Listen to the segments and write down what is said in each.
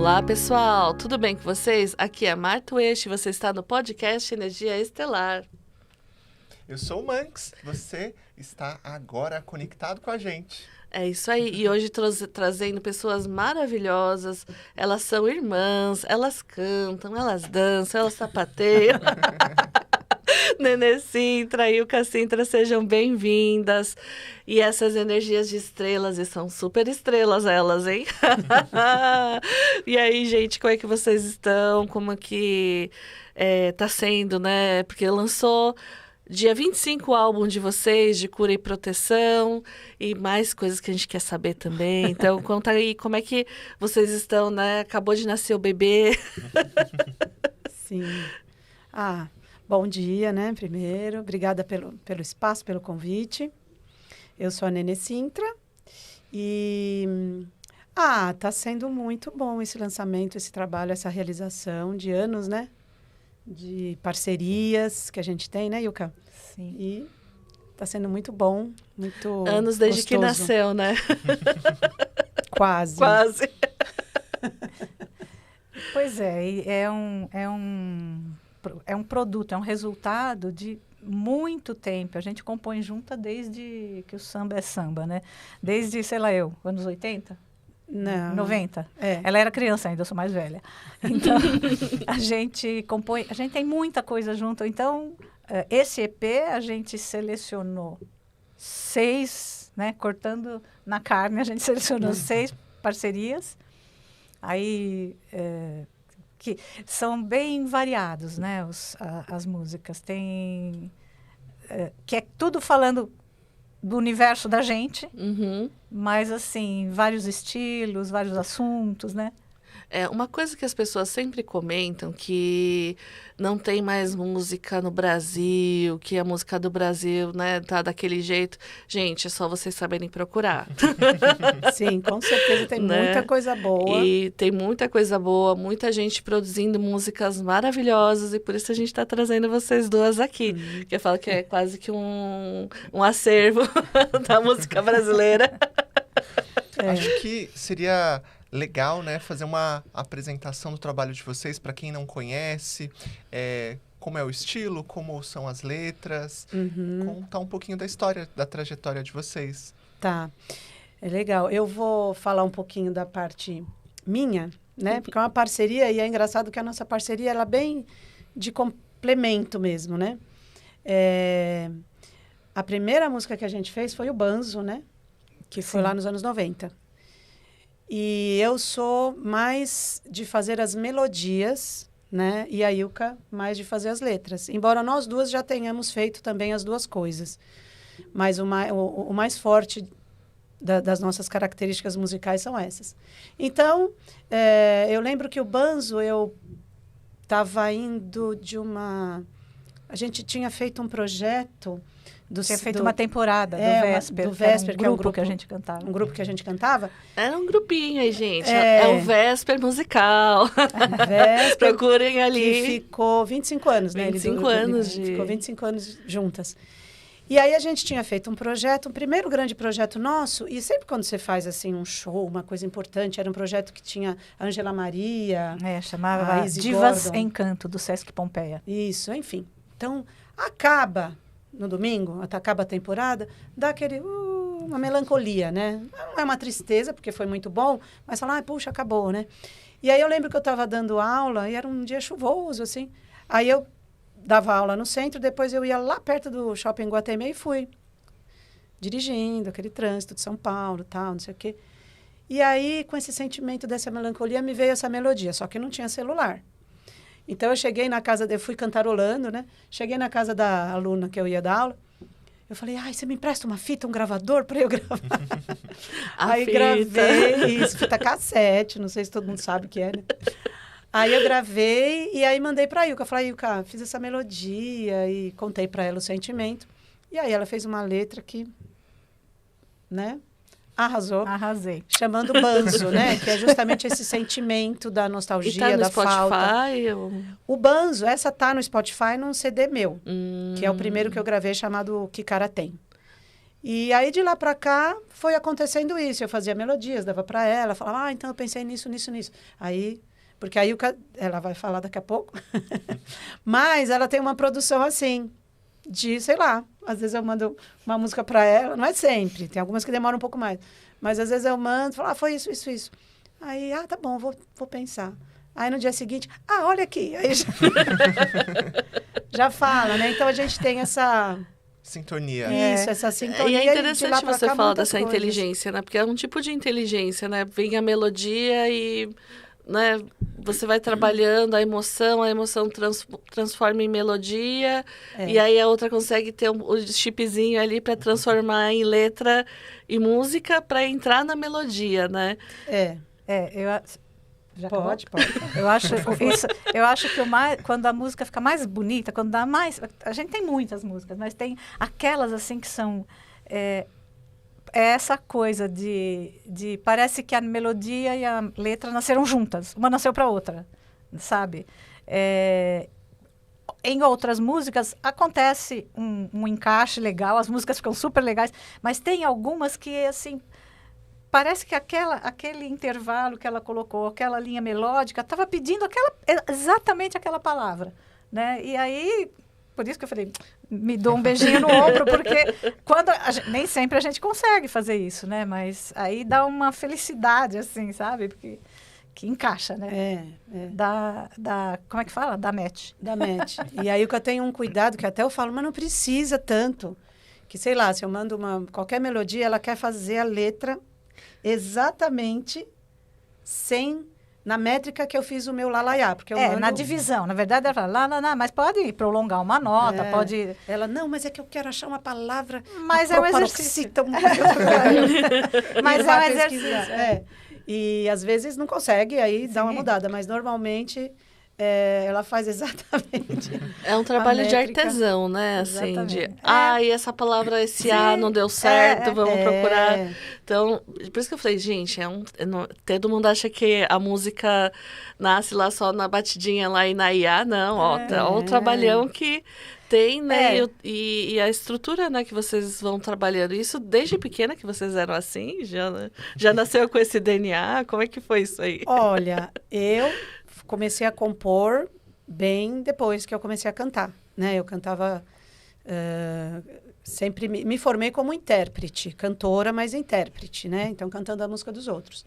Olá, pessoal! Tudo bem com vocês? Aqui é a Marta Ueste e você está no podcast Energia Estelar. Eu sou o Manx, você está agora conectado com a gente. É isso aí, e hoje trazendo pessoas maravilhosas. Elas são irmãs, elas cantam, elas dançam, elas sapateiam. Nenê Sintra e Ilka Sintra, sejam bem-vindas. E essas energias de estrelas, e são super estrelas elas, hein? E aí, gente, como é que vocês estão? Como que tá sendo, né? Porque lançou dia 25 o álbum de vocês, de cura e proteção, e mais coisas que a gente quer saber também. Então, conta aí como é que vocês estão, né? Acabou de nascer o bebê. Sim. Bom dia, né? Primeiro, obrigada pelo espaço, pelo convite. Eu sou a Nenê Sintra e tá sendo muito bom esse lançamento, esse trabalho, essa realização de anos, né? De parcerias que a gente tem, né, Ilka? Sim. E tá sendo muito bom, muito anos desde gostoso. que nasceu, né? Quase. Quase. Pois é um produto, é um resultado de muito tempo. A gente compõe junta desde que o samba é samba, né? Desde, sei lá, anos 80? Não. 90? É. Ela era criança ainda, eu sou mais velha. Então, a gente compõe, a gente tem muita coisa junto. Então, esse EP a gente selecionou 6, né? Cortando na carne, a gente selecionou 6 parcerias. Aí... que são bem variados, né, as músicas. Tem... que é tudo falando do universo da gente, mas, assim, vários estilos, vários assuntos, né? Uma coisa que as pessoas sempre comentam, que não tem mais música no Brasil, que a música do Brasil, né, tá daquele jeito. Gente, é só vocês saberem procurar. Sim, com certeza tem né? muita coisa boa. E tem muita coisa boa, muita gente produzindo músicas maravilhosas, e por isso a gente está trazendo vocês duas aqui. Que eu falo que é quase que um acervo da música brasileira. Acho que seria legal, né, fazer uma apresentação do trabalho de vocês para quem não conhece, como é o estilo, como são as letras, contar um pouquinho da história, da trajetória de vocês. Tá, é legal. Eu vou falar um pouquinho da parte minha, né, porque é uma parceria e é engraçado que a nossa parceria ela é bem de complemento mesmo, né. A primeira música que a gente fez foi o Banzo, né, que foi lá nos anos 90. E eu sou mais de fazer as melodias, né? E a Ilka mais de fazer as letras. Embora nós duas já tenhamos feito também as duas coisas. Mas o mais forte das nossas características musicais são essas. Então, eu lembro que o Banzo, eu estava indo de uma... A gente tinha feito um projeto... Tinha feito uma temporada do Vesper, que é um grupo que a gente cantava. Um grupo que a gente cantava. Era um grupinho aí, gente. É o Vesper musical. Vesper, procurem ali. Que ficou 25 anos, né? 25 anos. Ficou 25 anos juntas. E aí a gente tinha feito um projeto, um primeiro grande projeto nosso, e sempre quando você faz assim um show, uma coisa importante, era um projeto que tinha a Angela Maria. Chamava Divas em Canto, do Sesc Pompeia. Isso, enfim. Então, acaba... no domingo, acaba a temporada, dá aquele, uma melancolia, né? Não é uma tristeza, porque foi muito bom, mas fala, puxa, acabou, né? E aí eu lembro que eu estava dando aula, e era um dia chuvoso, assim. Aí eu dava aula no centro, depois eu ia lá perto do Shopping Guatemi e fui dirigindo, aquele trânsito de São Paulo, tal, não sei o quê. E aí, com esse sentimento dessa melancolia, me veio essa melodia, só que não tinha celular. Então, eu cheguei na casa, eu fui cantarolando, né? Cheguei na casa da aluna que eu ia dar aula. Eu falei, você me empresta uma fita, um gravador para eu gravar? Aí gravei isso, fita cassete, não sei se todo mundo sabe o que é, né? Aí eu gravei e aí mandei para a Ilka. Eu falei, Ilka, fiz essa melodia e contei para ela o sentimento. E aí ela fez uma letra que, né? Arrasou. Arrasei. Chamando Banzo, né? Que é justamente esse sentimento da nostalgia, tá da Spotify, falta. O Banzo, essa tá no Spotify num CD meu, que é o primeiro que eu gravei chamado Que Cara Tem. E aí, de lá para cá, foi acontecendo isso. Eu fazia melodias, dava para ela, falava, então eu pensei nisso. Aí, porque aí ela vai falar daqui a pouco. Mas ela tem uma produção assim, de, sei lá, às vezes eu mando uma música para ela, não é sempre, tem algumas que demoram um pouco mais. Mas às vezes eu mando, falo, foi isso. Aí, tá bom, vou pensar. Aí no dia seguinte, olha aqui. Aí já fala, né? Então a gente tem essa... Sintonia. Isso, essa sintonia. E é interessante você falar dessa coisas. inteligência, né? Porque é um tipo de inteligência, né? Vem a melodia e, né, você vai trabalhando a emoção transforma em melodia, e aí a outra consegue ter o chipzinho ali para transformar em letra e música para entrar na melodia, né? Já pode. Eu acho que quando a música fica mais bonita, quando dá mais... A gente tem muitas músicas, mas tem aquelas assim que são... É essa coisa de... Parece que a melodia e a letra nasceram juntas. Uma nasceu para a outra, sabe? Em outras músicas acontece um encaixe legal, as músicas ficam super legais, mas tem algumas que, assim... Parece que aquele intervalo que ela colocou, aquela linha melódica, estava pedindo exatamente aquela palavra, né? E aí, por isso que eu falei, me dou um beijinho no ombro, porque nem sempre a gente consegue fazer isso, né? Mas aí dá uma felicidade, assim, sabe? Porque, que encaixa, né? Como é que fala? Dá match. Dá match. E aí eu tenho um cuidado, que até eu falo, mas não precisa tanto. Que, sei lá, se eu mando qualquer melodia, ela quer fazer a letra... exatamente na métrica que eu fiz o meu lalaiá, porque eu mando... na divisão, na verdade ela fala lá, mas pode prolongar uma nota, pode... Ela, não, mas é que eu quero achar uma palavra... Mas é um exercício. Mas é um exercício. E às vezes não consegue, aí dá uma mudada, mas normalmente... ela faz exatamente. É um trabalho de artesão, né? Assim, e essa palavra, esse A não deu certo, vamos procurar. Então, por isso que eu falei, gente, todo mundo acha que a música nasce lá só na batidinha lá e na IA, não, ó o trabalhão que tem, né? E a estrutura, né, que vocês vão trabalhando. Isso desde pequena que vocês eram assim? Já nasceu com esse DNA? Como é que foi isso aí? Olha, eu comecei a compor bem depois que eu comecei a cantar, né? Eu cantava... sempre me formei como intérprete, cantora, mas intérprete, né? Então, cantando a música dos outros.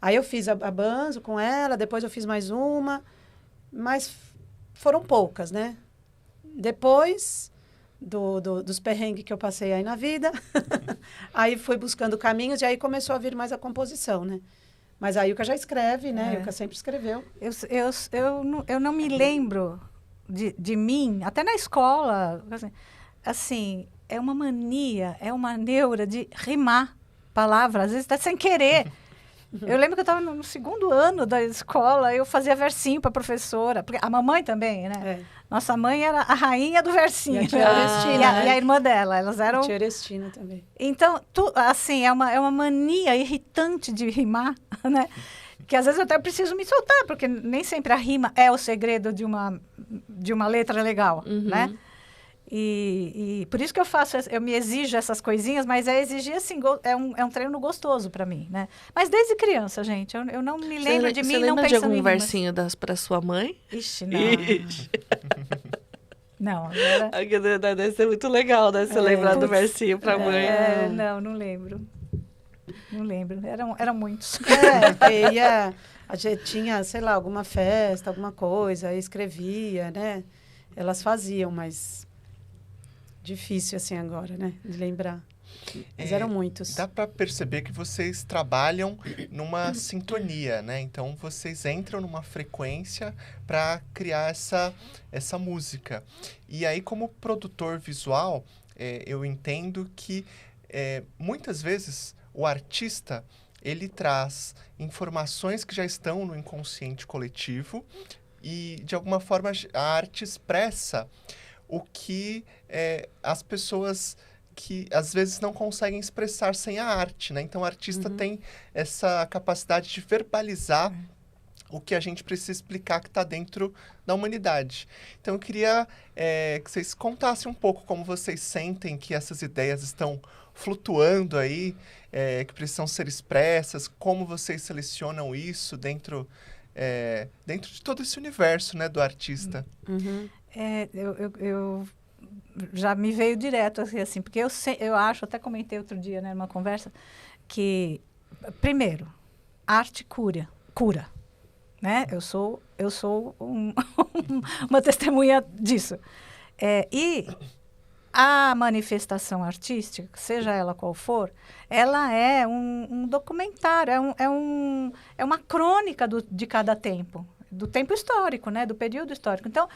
Aí eu fiz a Banzo com ela, depois eu fiz mais uma, mas foram poucas, né? Depois dos perrengues que eu passei aí na vida, aí fui buscando caminhos e aí começou a vir mais a composição, né? Mas a Ilka já escreve, né? A Ilka sempre escreveu. Eu não me lembro de mim, até na escola, assim, é uma mania, é uma neura de rimar palavras, às vezes até sem querer. Eu lembro que eu estava no segundo ano da escola, eu fazia versinho para a professora, porque a mamãe também, né? Nossa mãe era a rainha do versinho. E a irmã dela, elas eram... A tia Erestina também. Então, assim, é uma mania irritante de rimar, né? Que às vezes eu até preciso me soltar, porque nem sempre a rima é o segredo de uma letra legal, né? E por isso que eu me exijo essas coisinhas, mas exigir assim, é um treino gostoso para mim, né? Mas desde criança, gente, eu não me lembro de mim não pensando em... Você lembra de algum versinho para sua mãe? Ixi, não. Não, agora... Deve ser muito legal, né? Você lembrar do versinho para a mãe. Não lembro. Não lembro. Eram muitos. A gente tinha, sei lá, alguma festa, alguma coisa, escrevia, né? Elas faziam, mas... Difícil, assim, agora, né? De lembrar. Mas eram muitos. Dá para perceber que vocês trabalham numa sintonia, né? Então, vocês entram numa frequência para criar essa música. E aí, como produtor visual, eu entendo que muitas vezes o artista, ele traz informações que já estão no inconsciente coletivo e, de alguma forma, a arte expressa o que as pessoas que às vezes não conseguem expressar sem a arte, né? Então, o artista tem essa capacidade de verbalizar o que a gente precisa explicar que está dentro da humanidade. Então, eu queria que vocês contassem um pouco como vocês sentem que essas ideias estão flutuando aí, que precisam ser expressas, como vocês selecionam isso dentro de todo esse universo, né, do artista? Eu já me veio direto assim, porque eu acho, até comentei outro dia, né, numa conversa, que, primeiro, arte cura, né? Eu sou uma testemunha disso. E a manifestação artística, seja ela qual for, ela é um documentário, é uma crônica de cada tempo, do tempo histórico, né? Do período histórico. Então,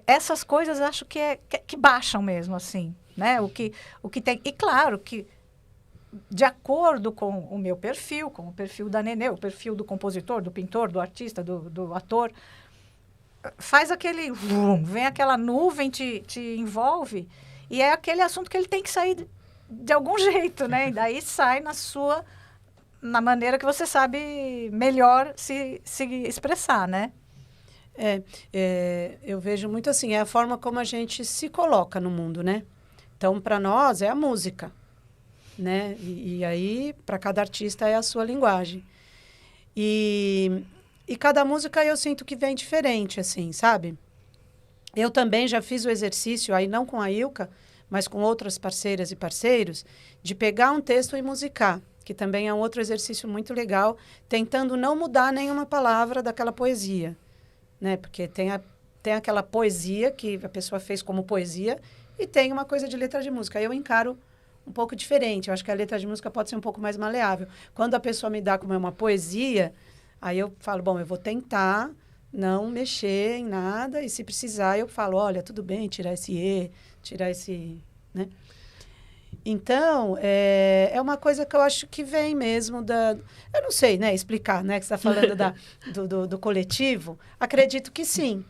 essas coisas acho que baixam mesmo, assim, né? O que tem... E claro que, de acordo com o meu perfil, com o perfil da Nenê, o perfil do compositor, do pintor, do artista, do ator, faz aquele... vem aquela nuvem, te envolve, e é aquele assunto que ele tem que sair de algum jeito, né? E daí sai na maneira que você sabe melhor se expressar, né? Eu vejo muito assim, é a forma como a gente se coloca no mundo, né? Então, para nós, é a música, né? E aí, para cada artista, é a sua linguagem. E cada música eu sinto que vem diferente, assim, sabe? Eu também já fiz o exercício, aí não com a Ilka, mas com outras parceiras e parceiros, de pegar um texto e musicar, que também é um outro exercício muito legal, tentando não mudar nenhuma palavra daquela poesia, né? Porque tem aquela poesia que a pessoa fez como poesia e tem uma coisa de letra de música. Aí eu encaro um pouco diferente. Eu acho que a letra de música pode ser um pouco mais maleável. Quando a pessoa me dá como uma poesia, aí eu falo, bom, eu vou tentar não mexer em nada e se precisar eu falo, olha, tudo bem, tirar esse E, tirar esse... né? Então, é uma coisa que eu acho que vem mesmo da... Eu não sei, né, explicar, né, que você está falando do coletivo. Acredito que sim,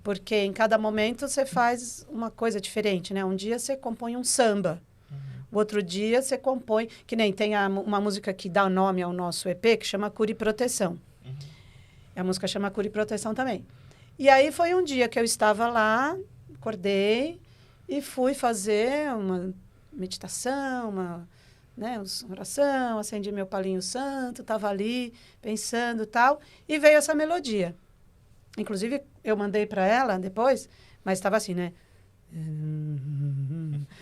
porque em cada momento você faz uma coisa diferente, né? Um dia você compõe um samba, o outro dia você compõe... Que nem tem uma música que dá nome ao nosso EP, que chama Cura e Proteção. A música chama Cura e Proteção também. E aí foi um dia que eu estava lá, acordei e fui fazer uma meditação, uma oração, acendi meu palinho santo, estava ali pensando e tal, e veio essa melodia. Inclusive, eu mandei para ela depois, mas estava assim, né?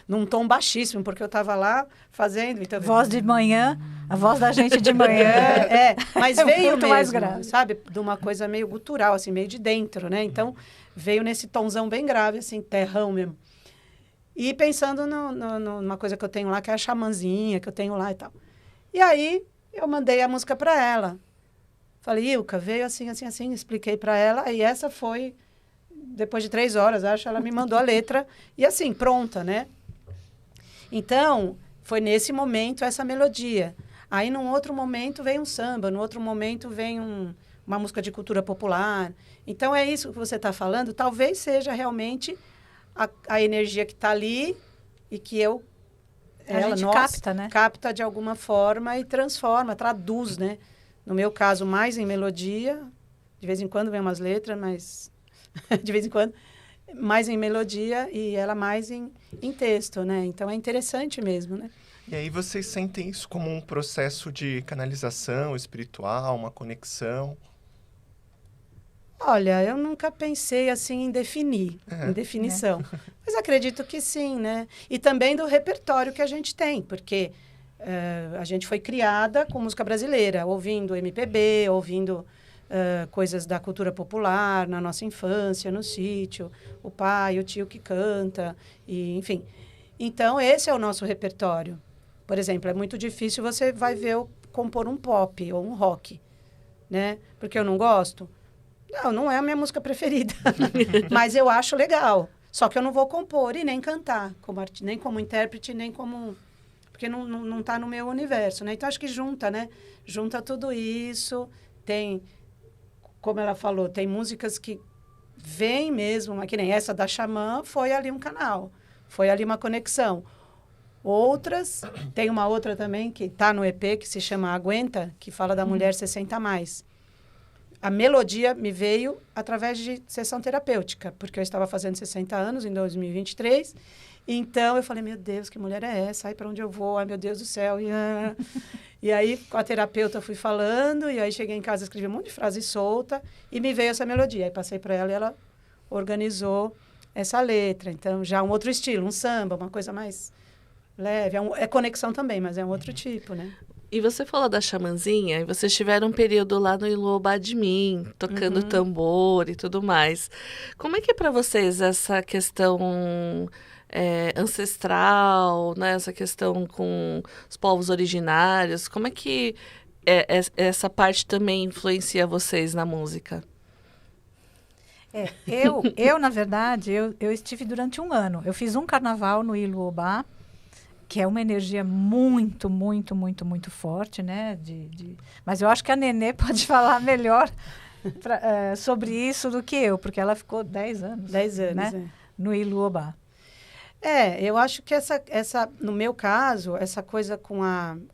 Num tom baixíssimo, porque eu estava lá fazendo... Então, voz de manhã, a voz da gente de manhã. Mas veio muito mesmo, mais grave, sabe? De uma coisa meio gutural, assim, meio de dentro, né? Então, veio nesse tomzão bem grave, assim, terrão mesmo. E pensando numa coisa que eu tenho lá, que é a xamanzinha, que eu tenho lá e tal. E aí, eu mandei a música para ela. Falei, Ilka, veio assim, assim, assim, expliquei para ela, e essa foi... Depois de 3 horas, acho, ela me mandou a letra. E assim, pronta, né? Então, foi nesse momento essa melodia. Aí, num outro momento, vem um samba. No outro momento, vem uma música de cultura popular. Então, é isso que você está falando. Talvez seja realmente a energia que está ali e que a gente capta, né? Capta de alguma forma e transforma, traduz, né? No meu caso, mais em melodia. De vez em quando vem umas letras, mas... de vez em quando, mais em melodia e ela mais em texto, né? Então, é interessante mesmo, né? E aí vocês sentem isso como um processo de canalização espiritual, uma conexão? Olha, eu nunca pensei assim em definir, em definição. Mas acredito que sim, né? E também do repertório que a gente tem, porque a gente foi criada com música brasileira, ouvindo MPB, ouvindo... coisas da cultura popular, na nossa infância, no sítio, o pai, o tio que canta, e, enfim. Então, esse é o nosso repertório. Por exemplo, é muito difícil você vai ver eu compor um pop ou um rock, né? Porque eu não gosto. Não é a minha música preferida, mas eu acho legal. Só que eu não vou compor e nem cantar, nem como intérprete, nem como... Porque não está no meu universo, né? Então, acho que junta, né? Junta tudo isso, tem... Como ela falou, tem músicas que vêm mesmo, que nem essa da Xamã, foi ali um canal, foi ali uma conexão. Outras, tem uma outra também que está no EP, que se chama Aguenta, que fala da mulher 60+. A melodia me veio através de sessão terapêutica, porque eu estava fazendo 60 anos em 2023, Então, eu falei, meu Deus, que mulher é essa? Ai, para onde eu vou? Ai, meu Deus do céu. E aí, com a terapeuta, fui falando, e aí cheguei em casa, escrevi um monte de frase solta, e me veio essa melodia. Aí passei para ela e ela organizou essa letra. Então, já um outro estilo, um samba, uma coisa mais leve. É conexão também, mas é um outro tipo, né? E você falou da Xamanzinha, e vocês tiveram um período lá no Iluobá de Mim, tocando tambor e tudo mais. Como é que é para vocês essa questão ancestral, né? Essa questão com os povos originários? Como é que essa parte também influencia vocês na música? Na verdade, eu estive durante um ano. Eu fiz um carnaval no Iluobá, que é uma energia muito, muito, muito, muito forte, né? Mas eu acho que a Nenê pode falar melhor sobre isso do que eu, porque ela ficou 10 anos. 10 anos, né? No Iluobá. Eu acho que no meu caso, essa coisa com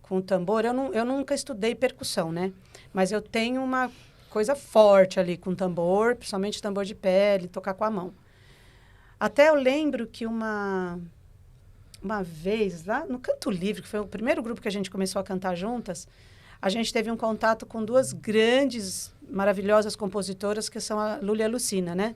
o tambor, eu nunca estudei percussão, né? Mas eu tenho uma coisa forte ali com tambor, principalmente tambor de pele, tocar com a mão. Até eu lembro que uma vez, lá no Canto Livre, que foi o primeiro grupo que a gente começou a cantar juntas, a gente teve um contato com duas grandes, maravilhosas compositoras, que são a Lula e a Lucina, né?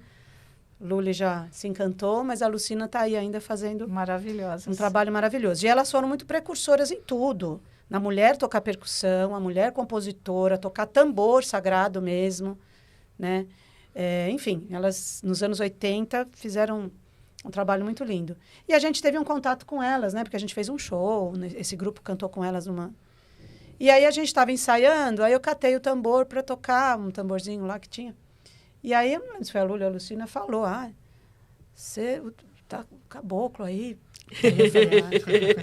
Lula já se encantou, mas a Lucina está aí ainda fazendo um trabalho maravilhoso. E elas foram muito precursoras em tudo. Na mulher tocar percussão, a mulher compositora, tocar tambor sagrado mesmo, né? Enfim, elas, nos anos 80, fizeram um trabalho muito lindo. E a gente teve um contato com elas, né? Porque a gente fez um show, né? Esse grupo cantou com elas numa... E aí a gente estava ensaiando, aí eu catei o tambor para tocar, um tamborzinho lá que tinha. E aí, eu não lembro se foi a Lula, a Lucina falou, você tá caboclo aí. Eu falei,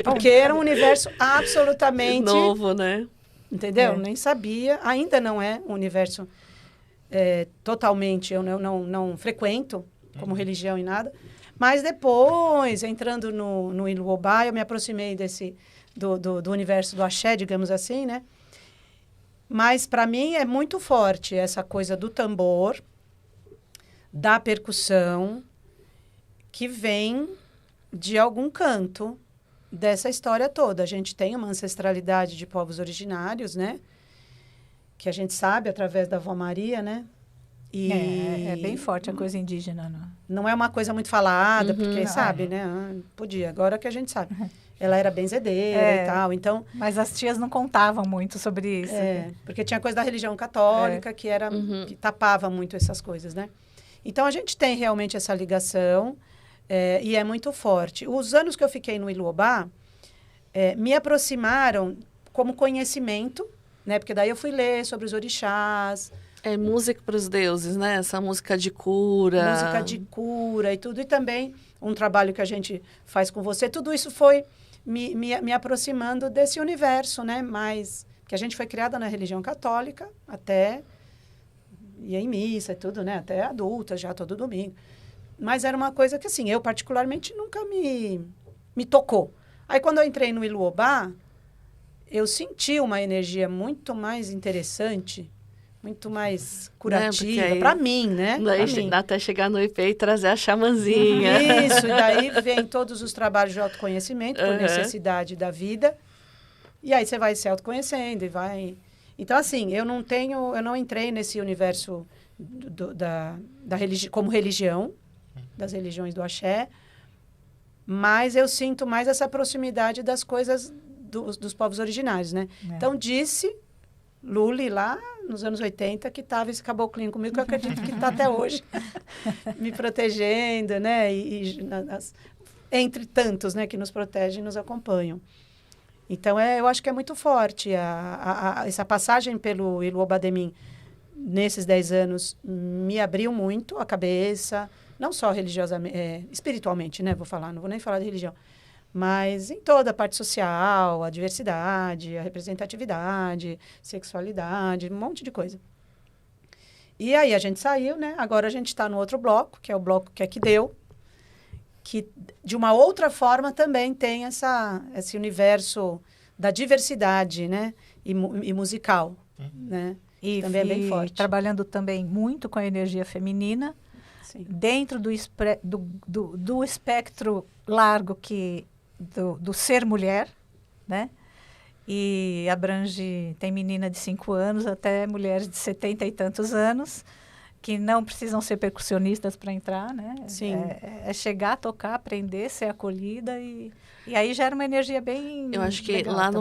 porque era um universo absolutamente... novo, né? Entendeu? Nem sabia. Ainda não é um universo totalmente... Eu não frequento como religião e nada. Mas depois, entrando no Iluobá, eu me aproximei do universo do axé, digamos assim, né? Mas, para mim, é muito forte essa coisa do tambor, da percussão, que vem de algum canto dessa história toda. A gente tem uma ancestralidade de povos originários, né? Que a gente sabe através da Avó Maria, né? E é bem forte a coisa indígena. Não é uma coisa muito falada, porque não, sabe, né? Podia, agora que a gente sabe. Ela era benzedeira e tal, então... Mas as tias não contavam muito sobre isso. Porque tinha coisa da religião católica que era que tapava muito essas coisas, né? Então, a gente tem realmente essa ligação e é muito forte. Os anos que eu fiquei no Iluobá me aproximaram como conhecimento, né? Porque daí eu fui ler sobre os orixás. É música para os deuses, né? Essa música de cura. Música de cura e tudo. E também um trabalho que a gente faz com você. Tudo isso foi me aproximando desse universo, né? Mas que a gente foi criada na religião católica até... ia em missa e tudo, né? Até adulta, já todo domingo. Mas era uma coisa que, assim, eu particularmente nunca me tocou. Aí, quando eu entrei no Iluobá, eu senti uma energia muito mais interessante, muito mais curativa, para mim, né? Daí até chegar no IP e trazer a xamanzinha. Isso, e daí vem todos os trabalhos de autoconhecimento, por necessidade da vida. E aí você vai se autoconhecendo e vai... Então, assim, eu não entrei nesse universo como religião, das religiões do axé, mas eu sinto mais essa proximidade das coisas dos povos originários, né? Então, disse Luli lá nos anos 80 que estava esse caboclinho comigo, que eu acredito que está até hoje, me protegendo, né? Entre tantos, né, que nos protegem e nos acompanham. Então, eu acho que é muito forte. Essa passagem pelo Iluobá de Mim, nesses 10 anos, me abriu muito a cabeça, não só religiosamente, espiritualmente, né? Vou falar, não vou nem falar de religião, mas em toda a parte social, a diversidade, a representatividade, sexualidade, um monte de coisa. E aí a gente saiu, né? Agora a gente está no outro bloco, que é o bloco que é que deu, que de uma outra forma também tem esse universo da diversidade, né? E musical, né? E também é bem forte. Trabalhando também muito com a energia feminina. Sim. dentro do espectro largo do ser mulher, né? E abrange, tem menina de 5 anos até mulheres de 70 e tantos anos, que não precisam ser percussionistas para entrar, né? Sim. É chegar, tocar, aprender, ser acolhida e aí gera uma energia bem Eu acho que legal lá,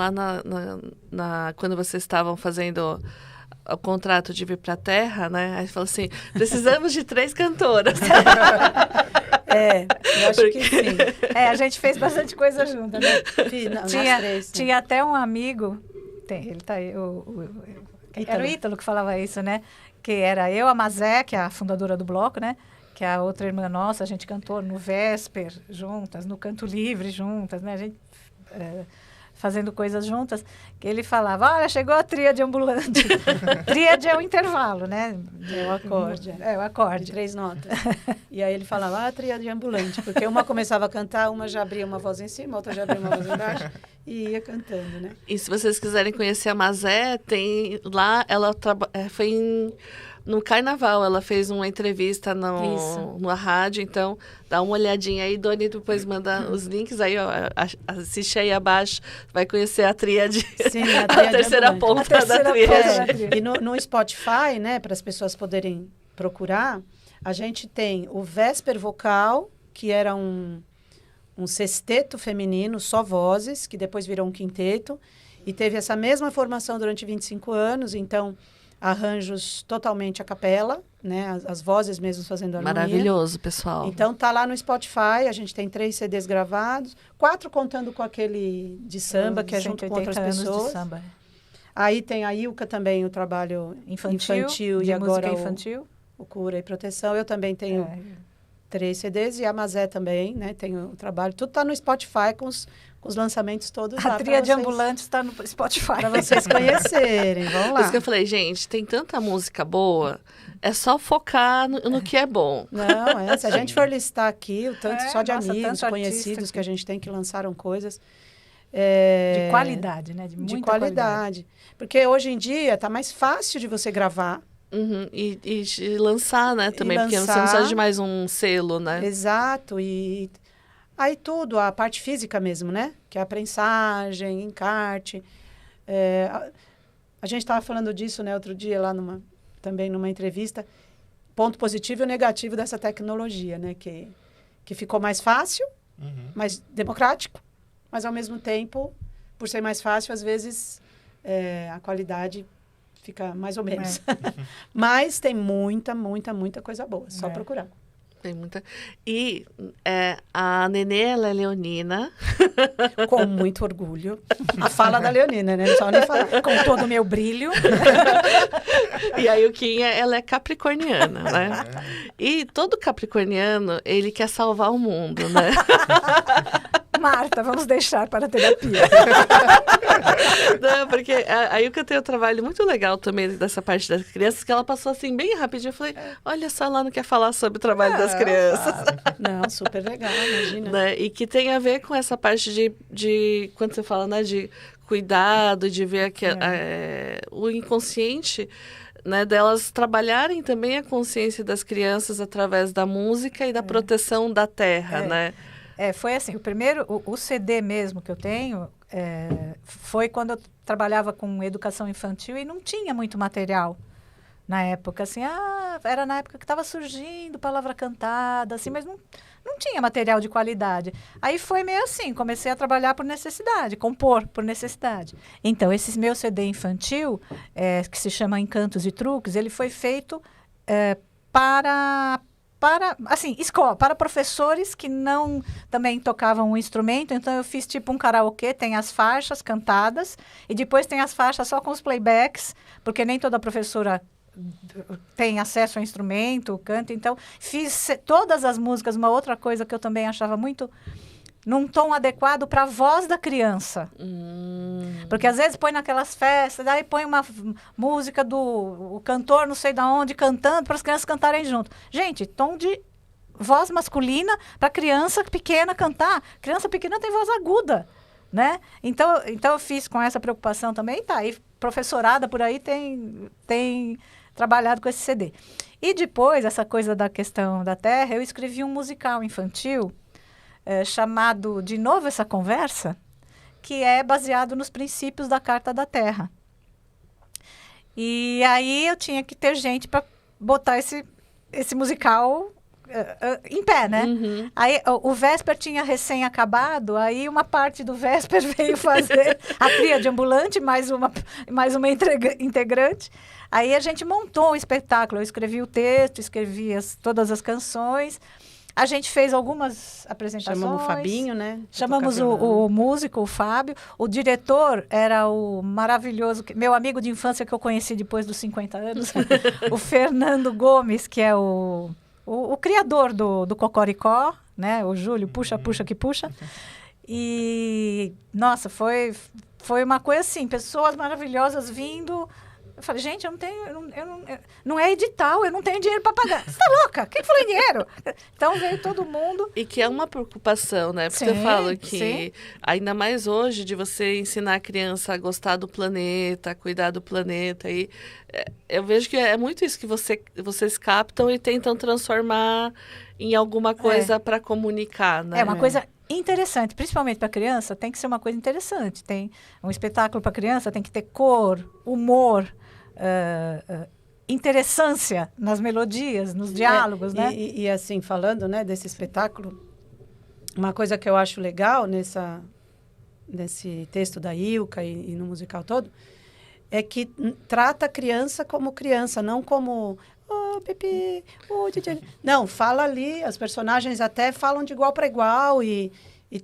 também. quando vocês estavam fazendo o contrato de vir para a Terra, né? Aí falou assim, precisamos de 3 cantoras. Eu acho que sim. A gente fez bastante coisa junto, né? Nós Tinha, três, né? tinha até um amigo, ele tá aí, era o Ítalo que falava isso, né? Que era eu, a Mazé, que é a fundadora do bloco, né? Que é a outra irmã nossa, a gente cantou no Vésper juntas, no Canto Livre juntas, né? A gente fazendo coisas juntas, que ele falava, olha, chegou a tríade ambulante. Tríade é o intervalo, né? É o acorde. É o acorde. De 3 notas. E aí ele falava, tríade ambulante, porque uma começava a cantar, uma já abria uma voz em cima, outra já abria uma voz embaixo, e ia cantando, né? E se vocês quiserem conhecer a Mazé, tem lá, ela foi no Carnaval, ela fez uma entrevista na rádio, então dá uma olhadinha aí, Doni depois manda os links, aí ó, assiste aí abaixo, vai conhecer a tríade, Sim, a terceira ponta da tríade. E no Spotify, né, para as pessoas poderem procurar, a gente tem o Vésper Vocal, que era um sexteto feminino, só vozes, que depois virou um quinteto, e teve essa mesma formação durante 25 anos, então arranjos totalmente a capela, né? As vozes mesmo fazendo harmonia. Maravilhoso, pessoal. Então tá lá no Spotify, a gente tem 3 CDs gravados, 4 contando com aquele de samba, que é junto com outras pessoas. De samba. Aí tem a Ilka também, o trabalho infantil e agora infantil. O Cura e Proteção. Eu também tenho 3 CDs e a Mazé também, né? Tem o trabalho. Tudo tá no Spotify com os lançamentos todos lá. A tríade ambulante está no Spotify. Para vocês conhecerem, vamos lá. Por isso que eu falei, gente, tem tanta música boa, é só focar no que é bom. Não, se a gente for listar aqui, o tanto só de amigos, tanto conhecidos que a gente tem que lançaram coisas. De qualidade, né? De muita qualidade. Porque hoje em dia tá mais fácil de você gravar. Uhum. E lançar, né, também, porque você não precisa de mais um selo, né? Exato, e aí tudo, a parte física mesmo, né? Que é a prensagem, encarte. A gente estava falando disso, né, outro dia lá também numa entrevista, ponto positivo e negativo dessa tecnologia, né? Que ficou mais fácil, mais democrático, mas ao mesmo tempo, por ser mais fácil, às vezes a qualidade fica mais ou menos. Mas tem muita coisa boa. Só procurar. Tem muita. E a Nenê, ela é leonina. Com muito orgulho. A fala da leonina, né? Não só nem falar. Com todo o meu brilho. E a Ilquinha, ela é capricorniana, né? E todo capricorniano, ele quer salvar o mundo, né? Marta, vamos deixar para a terapia. Não, porque a Ilka tem um trabalho muito legal também dessa parte das crianças, que ela passou assim bem rapidinho. Eu falei, olha só, ela não quer falar sobre o trabalho das crianças. Não, super legal, imagina. Né? E que tem a ver com essa parte de quando você fala, né, de cuidado, de ver o inconsciente, né, delas trabalharem também a consciência das crianças através da música e da proteção da terra, né? Foi assim, o CD mesmo que eu tenho, foi quando eu trabalhava com educação infantil e não tinha muito material na época, assim, era na época que estava surgindo palavra cantada, assim, mas não tinha material de qualidade. Aí foi meio assim, comecei a trabalhar por necessidade, compor por necessidade. Então, esse meu CD infantil, que se chama Encantos e Truques, ele foi feito para professores que não também tocavam um instrumento. Então, eu fiz tipo um karaokê, tem as faixas cantadas, e depois tem as faixas só com os playbacks, porque nem toda professora tem acesso ao instrumento, canta. Então, fiz todas as músicas. Uma outra coisa que eu também achava muito num tom adequado para a voz da criança. Porque às vezes põe naquelas festas, daí põe uma música do cantor não sei de onde cantando para as crianças cantarem junto. Gente, tom de voz masculina para criança pequena cantar. Criança pequena tem voz aguda, né? Então eu fiz com essa preocupação também. Tá, e professorada por aí tem trabalhado com esse CD. E depois, essa coisa da questão da terra, eu escrevi um musical infantil chamado De Novo Essa Conversa, que é baseado nos princípios da Carta da Terra. E aí eu tinha que ter gente para botar esse musical em pé, né? Uhum. Aí o Vesper tinha recém acabado, aí uma parte do Vesper veio fazer a tríade ambulante, mais uma integrante. Aí a gente montou o espetáculo, eu escrevi o texto, escrevi todas as canções. A gente fez algumas apresentações. Chamamos o Fabinho, né? Chamamos o músico, o Fábio. O diretor era o maravilhoso, meu amigo de infância que eu conheci depois dos 50 anos, o Fernando Gomes, que é o criador do Cocoricó, né? O Júlio, puxa que puxa. E, nossa, foi uma coisa assim, pessoas maravilhosas vindo. Eu falei, gente, não é edital, eu não tenho dinheiro para pagar. Você tá louca? Quem falou em dinheiro? Então veio todo mundo. E que é uma preocupação, né? Porque eu falo que, ainda mais hoje, de você ensinar a criança a gostar do planeta, a cuidar do planeta. E eu vejo que é muito isso que vocês captam e tentam transformar em alguma coisa para comunicar, né? É uma coisa interessante, principalmente para criança, tem que ser uma coisa interessante. Tem um espetáculo para criança, tem que ter cor, humor, interessância nas melodias, nos diálogos, né? E assim, falando, né, desse espetáculo, uma coisa que eu acho legal nesse texto da Ilka e no musical todo, é que trata a criança como criança, não como Pepe, Didi. Não, fala ali, as personagens até falam de igual para igual e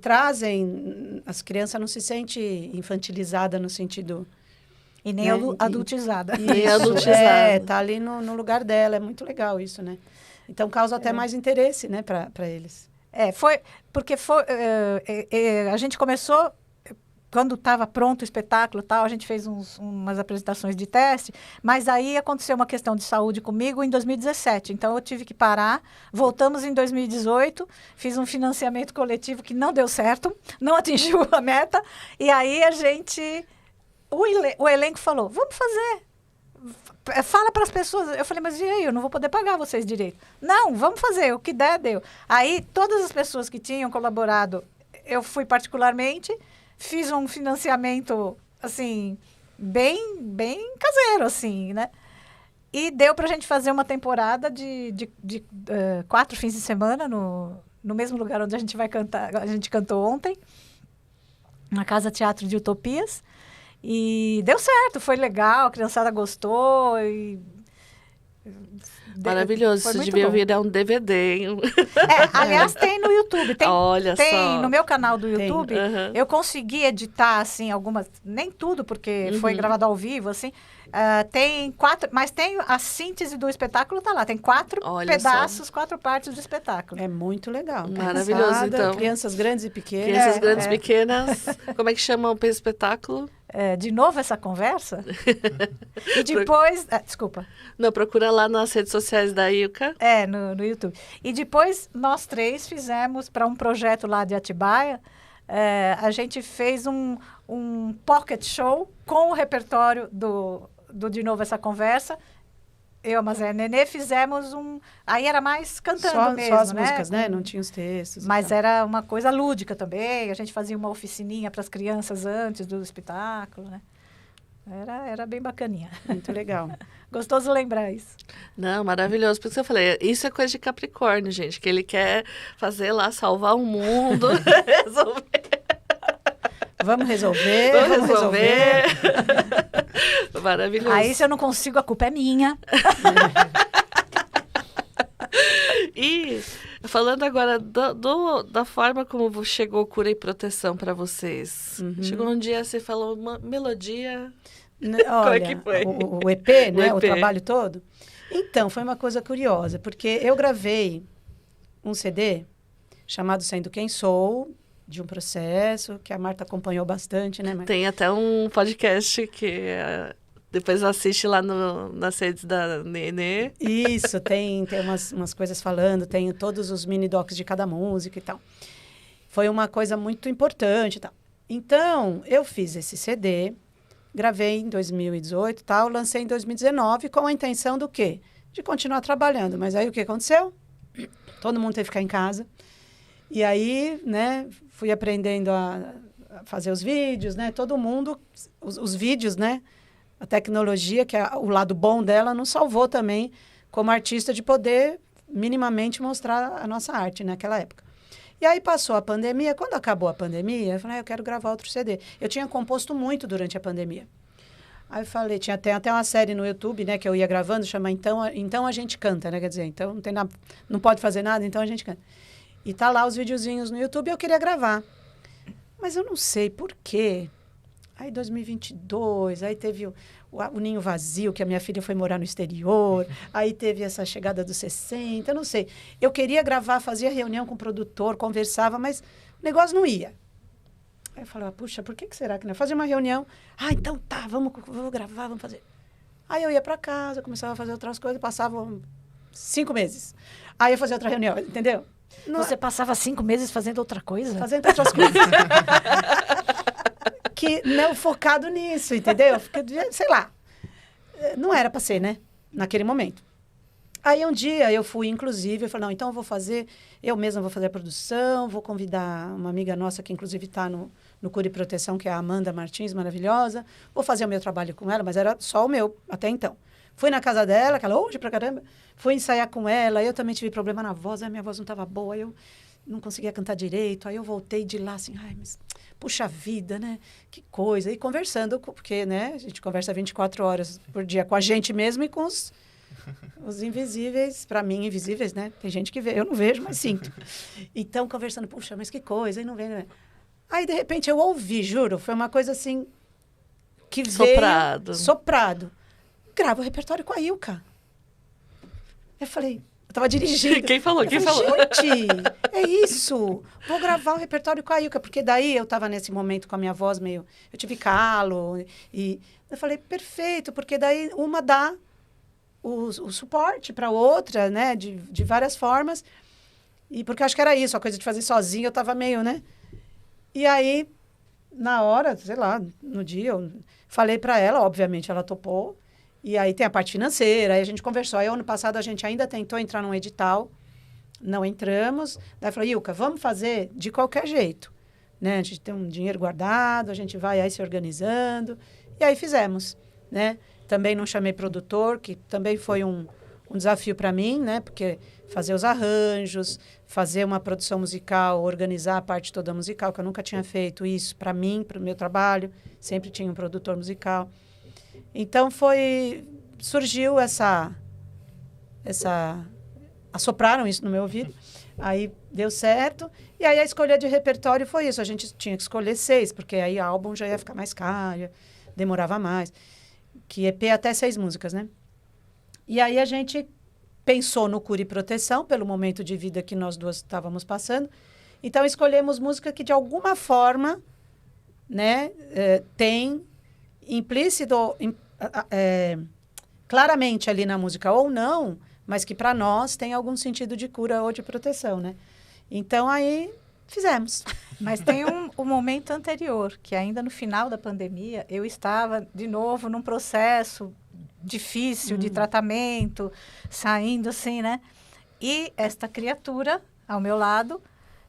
trazem, as crianças não se sentem infantilizadas no sentido... E nem adultizada. Nem adultizada. Tá ali no lugar dela, é muito legal isso, né? Então causa até mais interesse, né, para eles. A gente começou, quando estava pronto o espetáculo, tal, a gente fez umas apresentações de teste, mas aí aconteceu uma questão de saúde comigo em 2017, então eu tive que parar, voltamos em 2018, fiz um financiamento coletivo que não deu certo, não atingiu a meta, e aí a gente... O elenco falou, vamos fazer. Fala para as pessoas. Eu falei, mas e aí? Eu não vou poder pagar vocês direito. Não, vamos fazer. O que der, deu. Aí, todas as pessoas que tinham colaborado, eu fui particularmente, fiz um financiamento, assim, bem caseiro, assim, né? E deu para a gente fazer uma temporada de 4 fins de semana no mesmo lugar onde a gente vai cantar. A gente cantou ontem, na Casa Teatro de Utopias. E deu certo, foi legal, a criançada gostou. Maravilhoso, você devia virar um DVD. Hein? Aliás, tem no YouTube. Olha só. No meu canal do YouTube, eu consegui editar, assim, algumas... Nem tudo, porque foi gravado ao vivo, assim. Tem 4... Mas tem a síntese do espetáculo, tá lá. Tem 4 pedaços, 4 partes do espetáculo. É muito legal. Maravilhoso, então. Crianças grandes e pequenas. Crianças grandes e pequenas. Como é que chama o espetáculo? De novo essa conversa? E depois... desculpa. Não, procura lá nas redes sociais da Ilka. No YouTube. E depois, nós 3 fizemos para um projeto lá de Atibaia, a gente fez um pocket show com o repertório do De Novo Essa Conversa. Eu, a Mazé e a Nenê, fizemos Aí era mais cantando mesmo, só as né? músicas, né? Não tinha os textos. Mas era uma coisa lúdica também. A gente fazia uma oficininha para as crianças antes do espetáculo, né? Era bem bacaninha. Muito legal. Gostoso lembrar isso. Não, maravilhoso. Por isso que eu falei, isso é coisa de Capricórnio, gente. Que ele quer fazer lá, salvar o mundo, resolver. Vamos resolver. Maravilhoso. Aí, se eu não consigo, a culpa é minha. E falando agora da forma como chegou Cura e Proteção para vocês. Chegou um dia, você falou uma melodia. Olha, como é que foi? O EP, né? O trabalho todo. Então, foi uma coisa curiosa, porque eu gravei um CD chamado Sendo Quem Sou, de um processo que a Marta acompanhou bastante, né, Marta? Tem até um podcast que depois assiste lá nas redes da Nenê. Isso, tem umas coisas falando, tem todos os mini docs de cada música e tal. Foi uma coisa muito importante e tal. Então, eu fiz esse CD gravei em 2018 e tal, lancei em 2019 com a intenção do quê? De continuar trabalhando. Mas aí o que aconteceu? Todo mundo teve que ficar em casa. E aí, né, fui aprendendo a fazer os vídeos, né? Todo mundo, os vídeos, né? A tecnologia, que é o lado bom dela, nos salvou também como artista de poder minimamente mostrar a nossa arte naquela época. E aí passou a pandemia. Quando acabou a pandemia, eu falei, eu quero gravar outro CD. Eu tinha composto muito durante a pandemia. Aí eu falei, tinha até uma série no YouTube, né, que eu ia gravando, chama Então a Gente Canta, né? Quer dizer, então não tem nada, não pode fazer nada, então a gente canta. E tá lá os videozinhos no YouTube e eu queria gravar. Mas eu não sei por quê. Aí 2022, aí teve o Ninho Vazio, que a minha filha foi morar no exterior. Aí teve essa chegada dos 60, eu não sei. Eu queria gravar, fazia reunião com o produtor, conversava, mas o negócio não ia. Aí eu falava, puxa, por que será que não? Fazia uma reunião. Ah, então tá, vamos gravar, vamos fazer. Aí eu ia para casa, começava a fazer outras coisas, passavam 5 meses. Aí eu fazia outra reunião, entendeu? Você passava 5 meses fazendo outra coisa? Fazendo outras coisas. Que não focado nisso, entendeu? Sei lá. Não era para ser, né? Naquele momento. Aí um dia eu fui, inclusive, eu falei, não, então eu vou fazer, eu mesma vou fazer a produção, vou convidar uma amiga nossa que inclusive está no Cura e Proteção, que é a Amanda Martins, maravilhosa. Vou fazer o meu trabalho com ela, mas era só o meu até então. Fui na casa dela, que ela longe pra caramba, fui ensaiar com ela, eu também tive problema na voz, a minha voz não estava boa, eu não conseguia cantar direito, aí eu voltei de lá assim, ai, mas puxa vida, né? Que coisa. E conversando, porque, né, a gente conversa 24 horas por dia com a gente mesmo e com os invisíveis, para mim, invisíveis, né? Tem gente que vê, eu não vejo, mas sinto. Então, conversando, puxa, mas que coisa, e não vem, não vem. Aí, de repente, eu ouvi, juro, foi uma coisa assim, que veio... Soprado. Grava o repertório com a Ilka. Eu falei, eu tava dirigindo. Quem falou? Gente, é isso. Vou gravar o repertório com a Ilka, porque daí eu tava nesse momento com a minha voz meio... Eu tive calo, e eu falei, perfeito, porque daí uma dá o suporte para outra, né, de várias formas, e porque eu acho que era isso, a coisa de fazer sozinha, eu tava meio, né, e aí, na hora, sei lá, no dia, eu falei para ela, obviamente ela topou, e aí tem a parte financeira, aí a gente conversou, aí ano passado a gente ainda tentou entrar num edital, não entramos, daí falou, Ilka, vamos fazer de qualquer jeito, né, a gente tem um dinheiro guardado, a gente vai aí se organizando, e aí fizemos, né. Também não chamei produtor, que também foi um desafio para mim, né? Porque fazer os arranjos, fazer uma produção musical, organizar a parte toda musical, que eu nunca tinha feito isso para mim, para o meu trabalho. Sempre tinha um produtor musical. Então, surgiu assopraram isso no meu ouvido. Aí deu certo. E aí a escolha de repertório foi isso. A gente tinha que escolher 6, porque aí o álbum já ia ficar mais caro, demorava mais. Que EP até 6 músicas, né? E aí a gente pensou no Cura e Proteção, pelo momento de vida que nós duas estávamos passando. Então, escolhemos música que, de alguma forma, né, tem implícito, claramente ali na música, ou não, mas que, para nós, tem algum sentido de cura ou de proteção, né? Então, aí, fizemos. Mas tem um momento anterior, que ainda no final da pandemia, eu estava, de novo, num processo difícil de tratamento, saindo assim, né? E esta criatura, ao meu lado,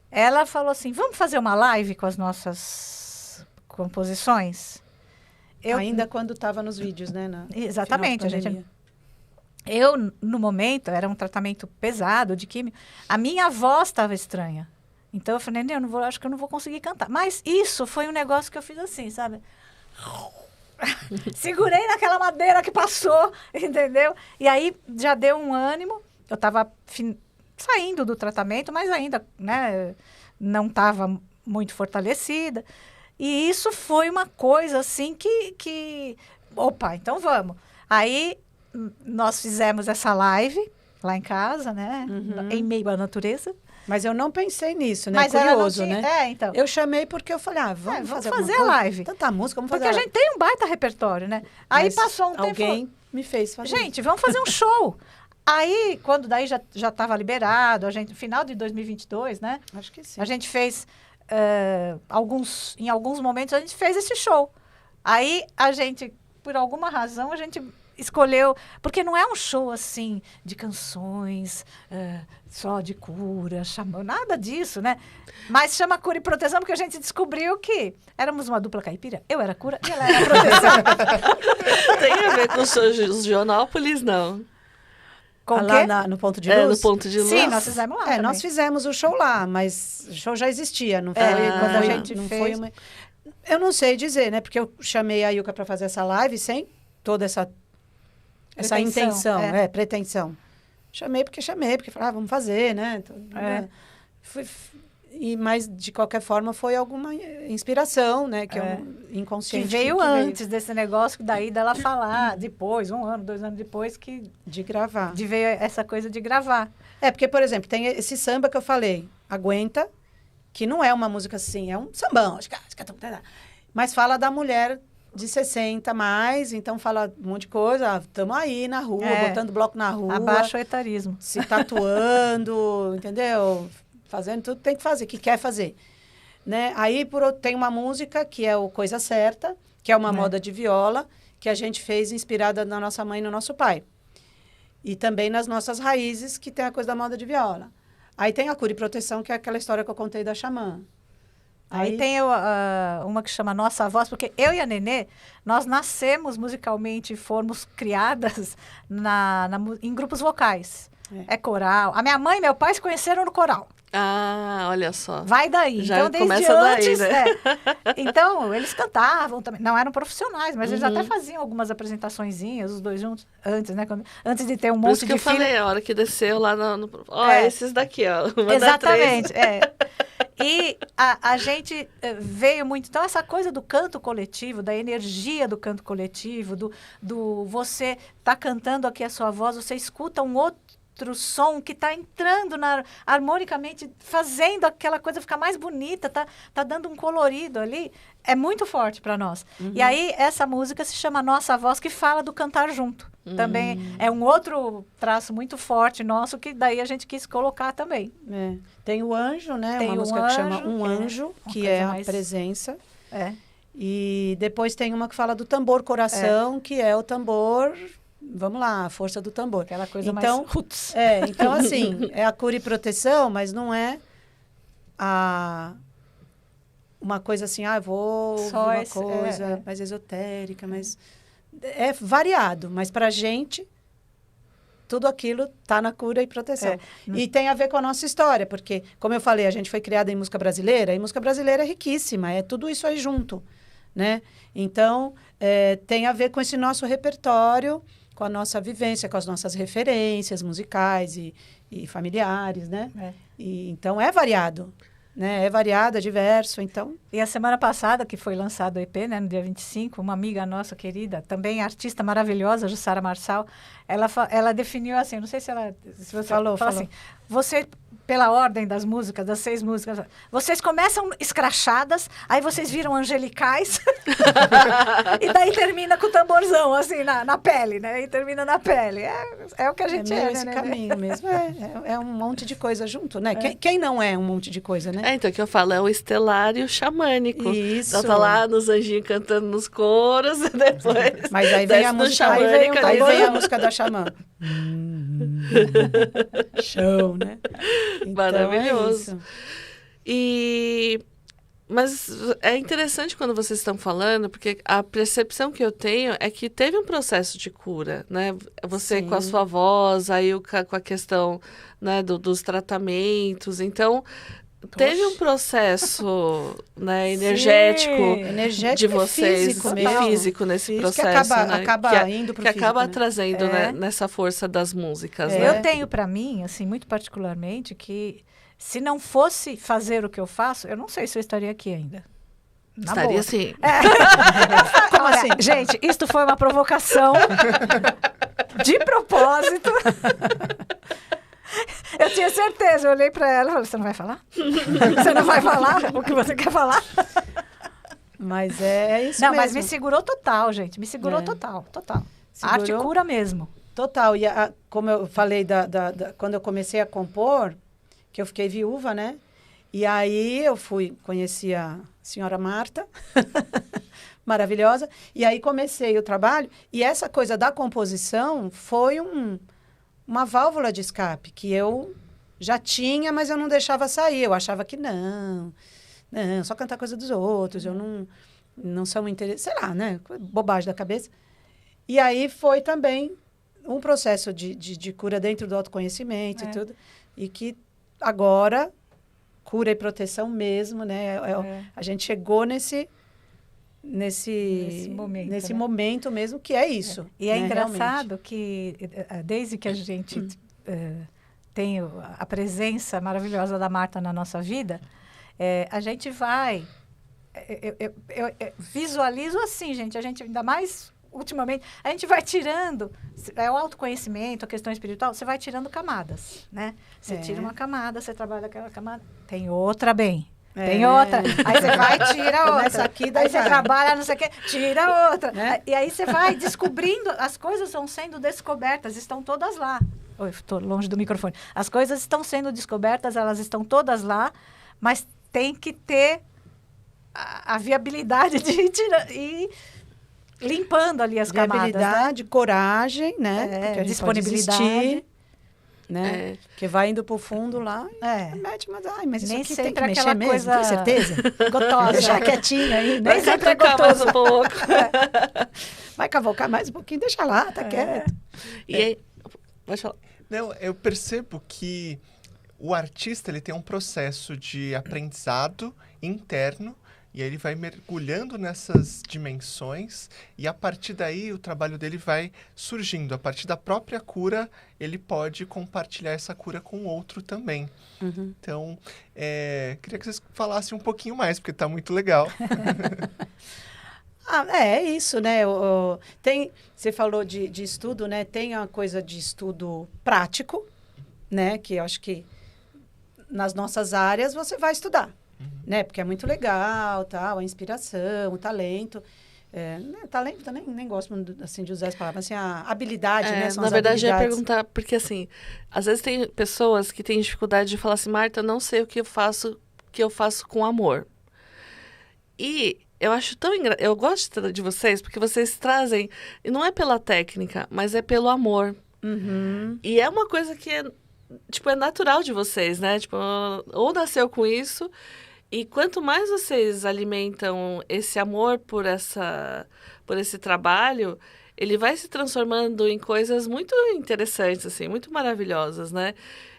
ela falou assim, vamos fazer uma live com as nossas composições? Ainda quando estava nos vídeos, né? Exatamente. Eu, no momento, era um tratamento pesado de químio, a minha voz estava estranha. Então, eu falei, acho que eu não vou conseguir cantar. Mas isso foi um negócio que eu fiz assim, sabe? Segurei naquela madeira que passou, entendeu? E aí, já deu um ânimo. Eu estava saindo do tratamento, mas ainda, né, não estava muito fortalecida. E isso foi uma coisa, assim, que... Opa, então vamos. Aí, nós fizemos essa live lá em casa, né? Em meio à natureza. Mas eu não pensei nisso, né? Mas curioso, tinha, né? então. Eu chamei porque eu falei, vamos fazer a live. Tanta música, vamos fazer Porque a gente tem um baita repertório, né? Aí mas passou um tempo... Alguém me fez fazer gente, vamos fazer um show. Aí, quando daí já estava liberado, no final de 2022, né? Acho que sim. A gente fez, em alguns momentos, a gente fez esse show. Aí a gente, por alguma razão, a gente escolheu, porque não é um show assim de canções só de cura, xamã, nada disso, né? Mas chama Cura e Proteção porque a gente descobriu que éramos uma dupla caipira. Eu era cura e ela era proteção. Tem a ver com os Joanópolis, não? Com lá no Ponto de Luz? No Ponto de Luz. Sim, nós fizemos lá também. Nós fizemos o show lá, mas o show já existia, não foi? Quando a gente não fez... foi Eu não sei dizer, né? Porque eu chamei a Yuka para fazer essa live sem toda essa intenção, pretensão. Chamei, porque falei, vamos fazer, né? Mas, de qualquer forma, foi alguma inspiração, né? Que inconsciente. Que veio antes desse negócio, daí dela falar, depois, 1 ano, 2 anos depois, de gravar. De ver essa coisa de gravar. Porque, por exemplo, tem esse samba que eu falei, Aguenta, que não é uma música assim, é um sambão, mas fala da mulher de 60 mais, então fala um monte de coisa, estamos aí na rua, botando bloco na rua. Abaixo o etarismo. Se tatuando, entendeu? Fazendo tudo que tem que fazer, que quer fazer. Né? Aí tem uma música que é o Coisa Certa, que é uma moda de viola, que a gente fez inspirada na nossa mãe e no nosso pai. E também nas nossas raízes, que tem a coisa da moda de viola. Aí tem a Cura e Proteção, que é aquela história que eu contei da xamã. Aí tem uma que chama Nossa Voz, porque eu e a Nenê, nós nascemos musicalmente, fomos criadas em grupos vocais. É coral. A minha mãe e meu pai se conheceram no coral. Ah, olha só. Vai daí. Já então, desde começa antes, daí, né? Então, eles cantavam também. Não eram profissionais, mas eles até faziam algumas apresentaçõezinhas, os dois juntos, antes, né? Antes de ter um monte de filho. Por isso que eu falei, a hora que desceu lá no... esses daqui, ó. Exatamente, E a gente veio muito... Então, essa coisa do canto coletivo, da energia do canto coletivo, do você tá cantando aqui a sua voz, você escuta um outro som que está entrando harmonicamente, fazendo aquela coisa ficar mais bonita, tá dando um colorido ali, é muito forte para nós. E aí, essa música se chama Nossa Voz, que fala do cantar junto. Também é um outro traço muito forte nosso, que daí a gente quis colocar também. Tem o Anjo, né? Tem uma música que chama Um Anjo, que é a presença. E depois tem uma que fala do tambor coração, que é o tambor... Vamos lá, a força do tambor. Aquela coisa mais roots. Então, assim, é a cura e proteção, mas não é uma coisa assim, vou só ouvir uma coisa mais esotérica, mas é variado. Mas para a gente, tudo aquilo está na cura e proteção. E tem a ver com a nossa história, porque, como eu falei, a gente foi criada em música brasileira, e música brasileira é riquíssima, é tudo isso aí junto, né? Então, tem a ver com esse nosso repertório, com a nossa vivência, com as nossas referências musicais e familiares, né? Então, é variado, né? É variado, é diverso, então... E a semana passada, que foi lançado o EP, né, no dia 25, uma amiga nossa querida, também artista maravilhosa, Jussara Marçal, ela definiu assim, não sei se você falou assim, você... Pela ordem das músicas, das 6 músicas. Vocês começam escrachadas, aí vocês viram angelicais, e daí termina com o tamborzão, assim, na pele, né? E termina na pele. É o que a gente é, esse caminho mesmo. É um monte de coisa junto, né? Quem não é um monte de coisa, né? Então, o que eu falo, é o estelar e o xamânico. Isso. Ela tá lá nos anjinhos cantando nos coros, e depois... Mas aí vem a música, aí vem a música da xamã. Show, né? Então, maravilhoso. Mas é interessante quando vocês estão falando, porque a percepção que eu tenho é que teve um processo de cura, né? Você com a sua voz, aí com a questão, né, dos tratamentos. Então, teve um processo, né, energético de vocês, físico nesse processo, que acaba indo pro que físico, acaba né? trazendo né, nessa força das músicas. Né? Eu tenho para mim, assim, muito particularmente, que se não fosse fazer o que eu faço, eu não sei se eu estaria aqui ainda. Estaria sim. Como assim? Gente, isto foi uma provocação de propósito. Eu tinha certeza, eu olhei para ela e falei, você não vai falar? Você não vai falar o que você quer falar? Mas é isso não, mesmo. Mas me segurou total, gente. Me segurou total. A arte cura mesmo. Total. E como eu falei, quando eu comecei a compor, que eu fiquei viúva, né? E aí eu conheci a senhora Marta. maravilhosa. E aí comecei o trabalho. E essa coisa da composição foi uma válvula de escape que eu já tinha, mas eu não deixava sair. Eu achava que não, só cantar coisa dos outros. Eu não sou interesse, sei lá, né? Bobagem da cabeça. E aí foi também um processo de cura dentro do autoconhecimento e tudo. E que agora, cura e proteção mesmo, né? A gente chegou nesse momento mesmo, que é isso. E é né? engraçado que, desde que a gente tem a presença maravilhosa da Marta na nossa vida, a gente vai... Eu visualizo assim, gente, a gente ainda mais... Ultimamente, a gente vai tirando, o autoconhecimento, a questão espiritual, você vai tirando camadas, né? Você tira uma camada, você trabalha aquela camada, tem outra tem outra, aí você vai e tira outra. Começa aqui, daí aí você trabalha, não sei o quê, tira outra. Né? E aí você vai descobrindo, as coisas estão sendo descobertas, estão todas lá. Oi, estou longe do microfone. As coisas estão sendo descobertas, elas estão todas lá, mas tem que ter a viabilidade de tirar e limpando ali as camadas. Viabilidade, coragem, né? Disponibilidade. Né? Que vai indo pro fundo lá e mete, mas isso nem aqui tem sempre que mexer aquela mesmo, coisa tem certeza? gostosa. Deixar quietinho aí, né? Nem sempre é mais gostoso. um pouco. Vai cavocar mais um pouquinho, deixa lá, tá quieto. E aí, pode falar. Não, eu percebo que o artista ele tem um processo de aprendizado interno e aí ele vai mergulhando nessas dimensões e a partir daí o trabalho dele vai surgindo. A partir da própria cura, ele pode compartilhar essa cura com o outro também. Então, queria que vocês falassem um pouquinho mais, porque está muito legal. É isso, né? Você falou de estudo, né? Tem a coisa de estudo prático, né? Que eu acho que nas nossas áreas você vai estudar, né? Porque é muito legal, tal, a inspiração, o talento. Talento também nem gosto assim, de usar as palavras, assim, a habilidade, né? São na as verdade, eu ia habilidades. perguntar, porque assim, às vezes tem pessoas que têm dificuldade de falar assim, Marta, eu não sei o que eu faço com amor. E eu acho eu gosto de vocês, porque vocês trazem, e não é pela técnica, mas é pelo amor. E é uma coisa que é natural de vocês, né? Tipo, ou nasceu com isso, e quanto mais vocês alimentam esse amor por esse trabalho, ele vai se transformando em coisas muito interessantes, assim, muito maravilhosas, né?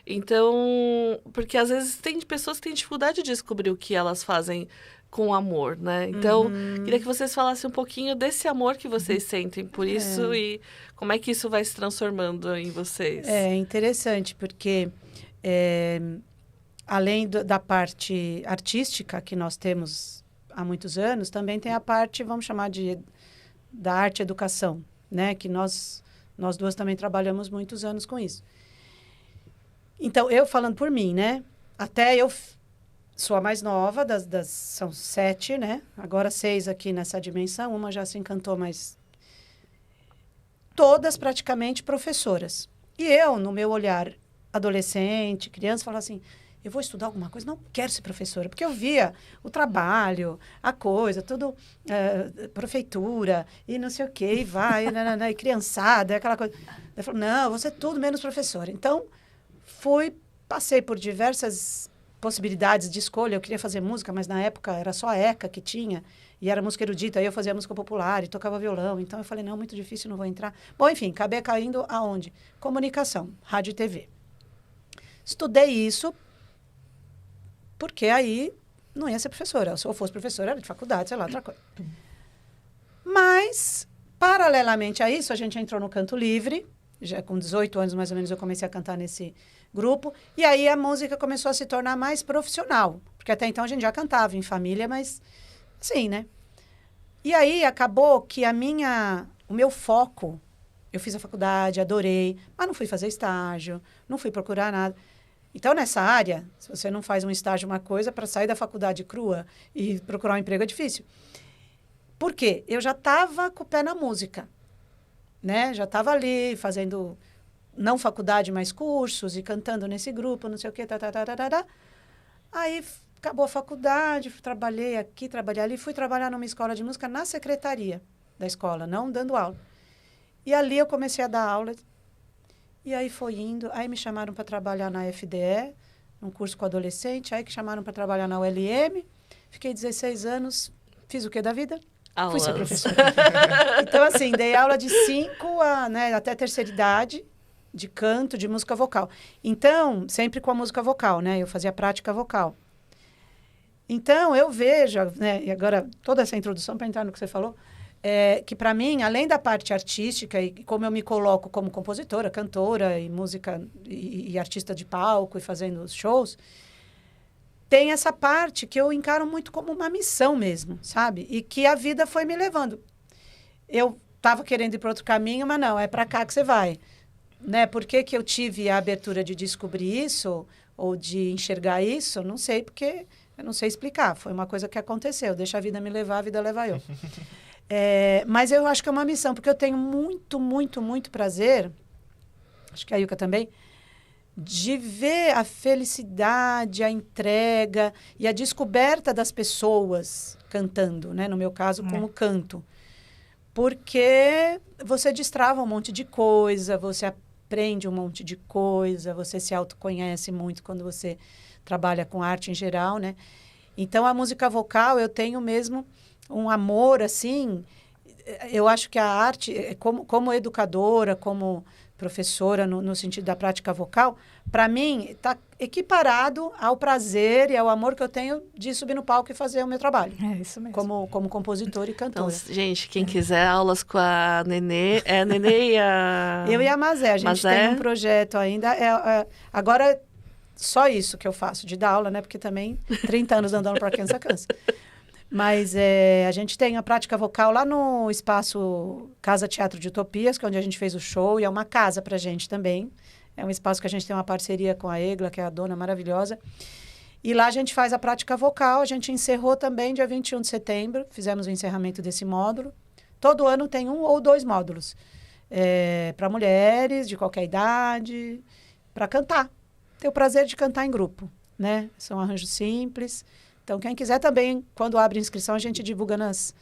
Então, porque às vezes tem pessoas que têm dificuldade de descobrir o que elas fazem com amor, né? Então, queria que vocês falassem um pouquinho desse amor que vocês sentem por isso e como é que isso vai se transformando em vocês. É interessante, porque além da parte artística que nós temos há muitos anos, também tem a parte, vamos chamar da arte-educação, né? Que nós duas também trabalhamos muitos anos com isso. Então, eu falando por mim, né? Até eu sou a mais nova, são 7, né? Agora 6 aqui nessa dimensão, uma já se encantou, mas todas praticamente professoras. E eu, no meu olhar adolescente, criança, falava assim, eu vou estudar alguma coisa, não quero ser professora, porque eu via o trabalho, a coisa, tudo, prefeitura, e não sei o quê, e vai, e criançada, aquela coisa. Eu falei, não, eu vou ser tudo menos professora. Então, passei por diversas possibilidades de escolha. Eu queria fazer música, mas na época era só a ECA que tinha, e era música erudita, aí eu fazia música popular e tocava violão, então eu falei, não, muito difícil, não vou entrar. Bom, enfim, acabei caindo aonde? Comunicação, rádio e TV. Estudei isso, porque aí não ia ser professora. Se eu fosse professora, era de faculdade, sei lá, outra coisa. Mas, paralelamente a isso, a gente entrou no Canto Livre, já com 18 anos mais ou menos eu comecei a cantar nesse grupo, e aí a música começou a se tornar mais profissional, porque até então a gente já cantava em família, mas assim, né? E aí acabou que o meu foco, eu fiz a faculdade, adorei, mas não fui fazer estágio, não fui procurar nada. Então, nessa área, se você não faz um estágio, uma coisa, para sair da faculdade crua e procurar um emprego é difícil. Por quê? Eu já estava com o pé na música, né? Já estava ali fazendo, não faculdade, mas cursos e cantando nesse grupo, não sei o quê, Aí acabou a faculdade, trabalhei aqui, trabalhei ali, fui trabalhar numa escola de música na secretaria da escola, não dando aula. E ali eu comecei a dar aula. E aí foi indo, aí me chamaram para trabalhar na FDE, num curso com adolescente, aí que chamaram para trabalhar na ULM. Fiquei 16 anos, fiz o que da vida? Fui ser professora. Então, assim, dei aula de 5 até terceira idade, de canto, de música vocal. Então, sempre com a música vocal, né? Eu fazia prática vocal. Então, eu vejo, né? E agora, toda essa introdução para entrar no que você falou, que para mim, além da parte artística e como eu me coloco como compositora, cantora e música e artista de palco e fazendo shows, tem essa parte que eu encaro muito como uma missão mesmo, sabe? E que a vida foi me levando. Eu estava querendo ir para outro caminho, mas não, é para cá que você vai. Né? Por que eu tive a abertura de descobrir isso ou de enxergar isso? Não sei, porque eu não sei explicar. Foi uma coisa que aconteceu. Deixa a vida me levar, a vida leva eu. Mas eu acho que é uma missão, porque eu tenho muito, muito, muito prazer, acho que a Ilka também, de ver a felicidade, a entrega e a descoberta das pessoas cantando, né? No meu caso, como canto. Porque você destrava um monte de coisa, você aprende um monte de coisa, você se autoconhece muito quando você trabalha com arte em geral, né? Então, a música vocal, eu tenho mesmo um amor, assim. Eu acho que a arte, como educadora, como professora no sentido da prática vocal, para mim está equiparado ao prazer e ao amor que eu tenho de subir no palco e fazer o meu trabalho. É isso mesmo. Como compositora e cantora. Então, gente, quem quiser aulas com a Nenê, a Nenê e a... Eu e a Mazé, a gente tem um projeto ainda. Agora, só isso que eu faço, de dar aula, né? Porque também 30 anos dando aula para criança cansa. Mas a gente tem a prática vocal lá no espaço Casa Teatro de Utopias, que é onde a gente fez o show, e é uma casa para a gente também. É um espaço que a gente tem uma parceria com a Egla, que é a dona maravilhosa. E lá a gente faz a prática vocal. A gente encerrou também dia 21 de setembro, fizemos o encerramento desse módulo. Todo ano tem 1 ou 2 módulos. Para mulheres de qualquer idade, para cantar. Ter o prazer de cantar em grupo, né? São arranjos simples. Então, quem quiser também, quando abre inscrição, a gente divulga nas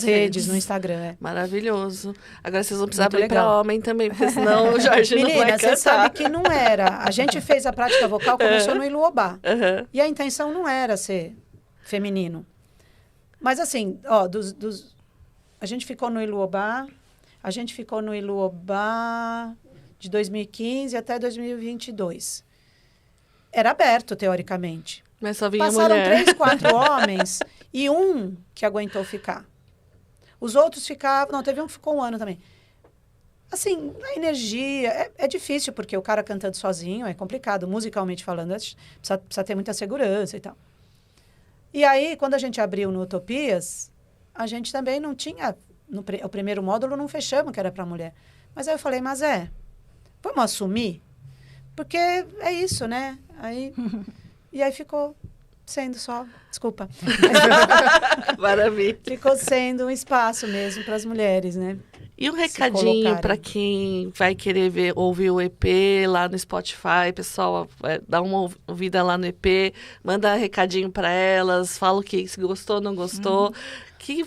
redes, no Instagram. Maravilhoso. Agora vocês vão precisar abrir para homem também, porque senão o Jorge não vai cantar. Menina, você sabe que não era. A gente fez a prática vocal, começou no Iluobá. E a intenção não era ser feminino. Mas assim, ó, a gente ficou no Iluobá, de 2015 até 2022. Era aberto, teoricamente. Mas só vinha Passaram mulher. 3, 4 homens e um que aguentou ficar. Os outros ficavam... Não, teve um que ficou 1 ano também. Assim, a energia... É difícil, porque o cara cantando sozinho é complicado, musicalmente falando. Precisa ter muita segurança e tal. E aí, quando a gente abriu no Utopias, a gente também não tinha... O primeiro módulo não fechamos, que era para mulher. Mas aí eu falei, mas vamos assumir? Porque é isso, né? E aí ficou sendo só... Desculpa. Maravilha. Ficou sendo um espaço mesmo para as mulheres, né? E um recadinho para quem vai querer ouvir o EP lá no Spotify, pessoal, dá uma ouvida lá no EP, manda recadinho para elas, fala o que se gostou, não gostou. Que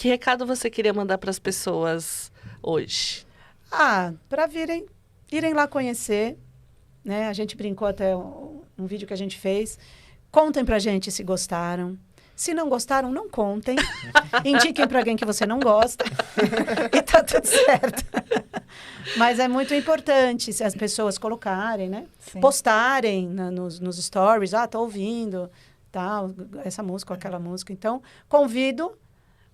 recado você queria mandar para as pessoas hoje? Para irem lá conhecer, né? A gente brincou até um vídeo que a gente fez. Contem pra gente se gostaram. Se não gostaram, não contem. Indiquem para alguém que você não gosta. E tá tudo certo. Mas é muito importante se as pessoas colocarem, né? Sim. Postarem nos stories. Tô ouvindo, tal, essa música ou aquela música. Então, convido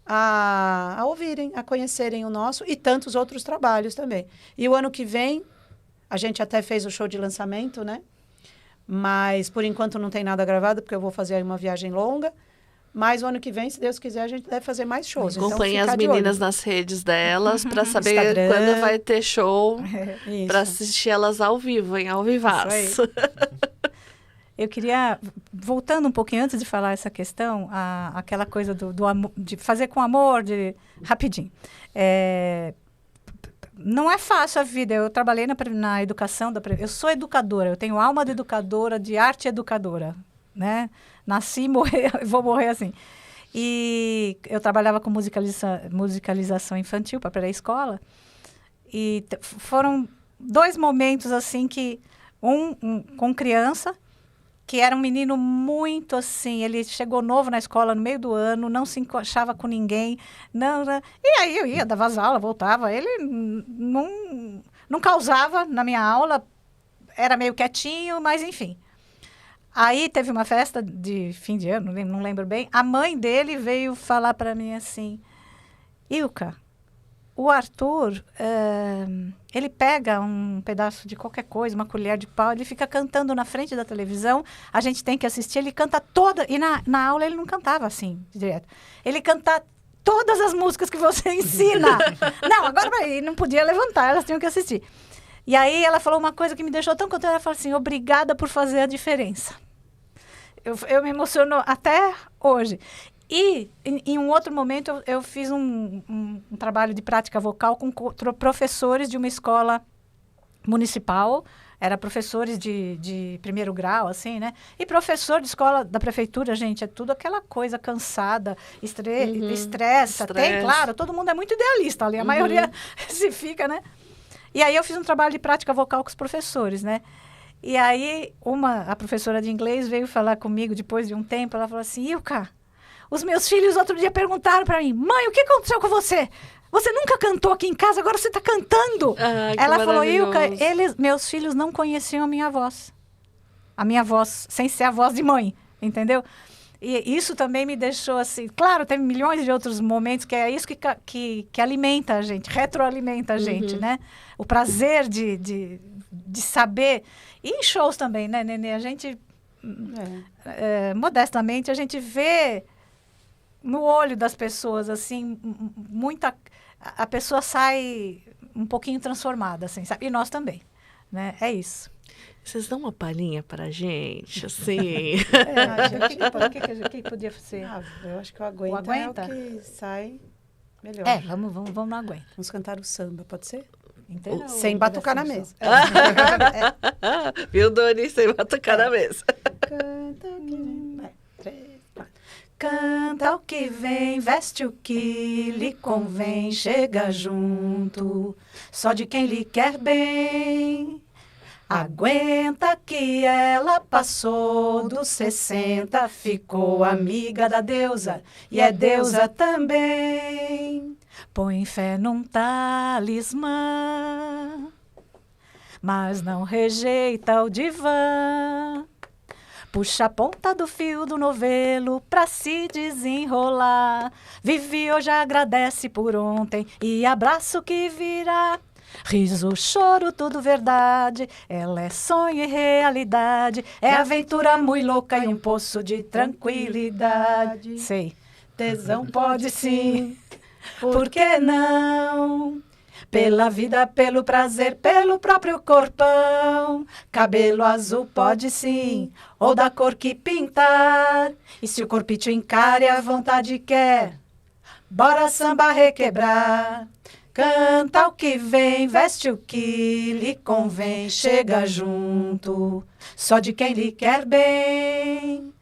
a ouvirem, a conhecerem o nosso e tantos outros trabalhos também. E o ano que vem, a gente até fez o show de lançamento, né? Mas, por enquanto, não tem nada gravado, porque eu vou fazer aí uma viagem longa. Mas o ano que vem, se Deus quiser, a gente deve fazer mais shows. Acompanhe as meninas nas redes delas para saber Instagram, quando vai ter show, para assistir elas ao vivo, ao vivaço. Eu queria, voltando um pouquinho antes de falar essa questão, aquela coisa do amor, de fazer com amor, rapidinho. Não é fácil a vida. Eu trabalhei na educação, eu sou educadora, eu tenho alma de educadora, de arte educadora. né? Nasci, morrer, vou morrer assim. E eu trabalhava com musicalização infantil para pré-escola. E foram 2 momentos assim que com criança, que era um menino muito assim, ele chegou novo na escola no meio do ano, não se encaixava com ninguém, e aí eu ia, dava as aulas, voltava, ele não causava na minha aula, era meio quietinho, mas enfim. Aí teve uma festa de fim de ano, não lembro bem, a mãe dele veio falar para mim assim, Ilka, o Arthur, ele pega um pedaço de qualquer coisa, uma colher de pau, ele fica cantando na frente da televisão, a gente tem que assistir, ele canta toda, e na aula ele não cantava assim, direto. Ele canta todas as músicas que você ensina. Não, agora não podia levantar, elas tinham que assistir. E aí ela falou uma coisa que me deixou tão contente, ela falou assim, obrigada por fazer a diferença. Eu me emociono até hoje. E, em um outro momento, eu fiz um trabalho de prática vocal com professores de uma escola municipal. Era professores de primeiro grau, assim, né? E professor de escola da prefeitura, gente, é tudo aquela coisa cansada, estressa. Tem, claro, todo mundo é muito idealista ali, a maioria se fica, né? E aí eu fiz um trabalho de prática vocal com os professores, né? E aí a professora de inglês veio falar comigo depois de um tempo, ela falou assim, Ilka, os meus filhos outro dia perguntaram para mim, mãe, o que aconteceu com você? Você nunca cantou aqui em casa, agora você está cantando. Ela falou, Ilka, meus filhos não conheciam a minha voz. A minha voz, sem ser a voz de mãe, entendeu? E isso também me deixou assim... Claro, tem milhões de outros momentos que é isso que alimenta a gente, retroalimenta a gente, né? O prazer de saber... E em shows também, né, Nenê? A gente... modestamente, a gente vê no olho das pessoas, assim, a pessoa sai um pouquinho transformada, assim, sabe? E nós também, né? É isso. Vocês dão uma palhinha pra gente, assim? O que podia ser? Eu acho que o Aguenta, Aguenta é o que sai melhor. Vamos no Aguenta. Vamos cantar o samba, pode ser? Inteira Sem batucar na mesa. Viu, Doni? Sem batucar na mesa. Canta o que vem. Vai, 3, 4. Canta o que vem, veste o que lhe convém, chega junto, só de quem lhe quer bem. Aguenta que ela passou dos 60, ficou amiga da deusa e é deusa também. Põe fé num talismã, mas não rejeita o divã. Puxa a ponta do fio do novelo pra se desenrolar. Vive hoje, agradece por ontem e abraça o que virá. Riso, choro, tudo verdade. Ela é sonho e realidade. É aventura muito louca e um poço de tranquilidade. Sei. Tesão pode sim, por que não? Pela vida, pelo prazer, pelo próprio corpão. Cabelo azul pode sim, ou da cor que pintar. E se o corpite encare, a vontade quer, bora samba requebrar. Canta o que vem, veste o que lhe convém, chega junto, só de quem lhe quer bem.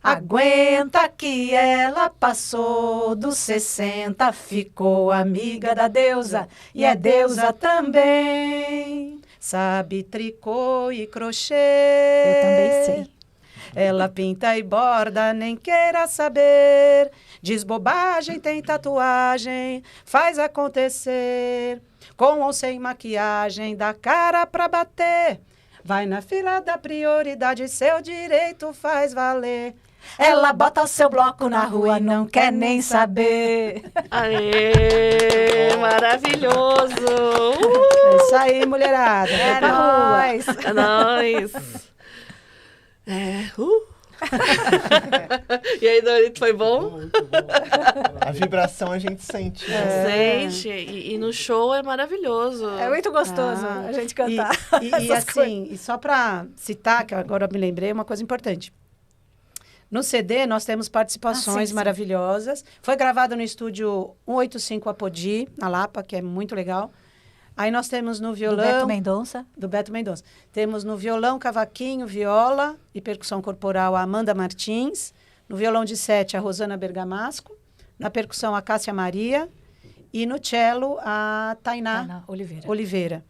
Aguenta que ela passou dos 60, ficou amiga da deusa e é deusa também. Sabe tricô e crochê. Eu também sei. Ela pinta e borda, nem queira saber. Diz bobagem, tem tatuagem, faz acontecer. Com ou sem maquiagem, dá cara pra bater. Vai na fila da prioridade, seu direito faz valer. Ela bota o seu bloco na rua, não quer nem saber. Aê, maravilhoso! É isso aí, mulherada. É nóis! É nóis! E aí, Dorito, foi bom? Muito bom. A vibração a gente sente. Né? Gente, e no show é maravilhoso. É muito gostoso a gente cantar. E assim, e só para citar, que agora eu me lembrei, uma coisa importante. No CD, nós temos participações maravilhosas. Foi gravado no estúdio 185 Apodi, na Lapa, que é muito legal. Aí nós temos no Do violão... Beto Mendonça. Do Beto Mendonça. Temos no violão, cavaquinho, viola e percussão corporal a Amanda Martins. No violão de 7, a Rosana Bergamasco. Na percussão, a Cássia Maria. E no cello, a Tainá Ana Oliveira. Oliveira.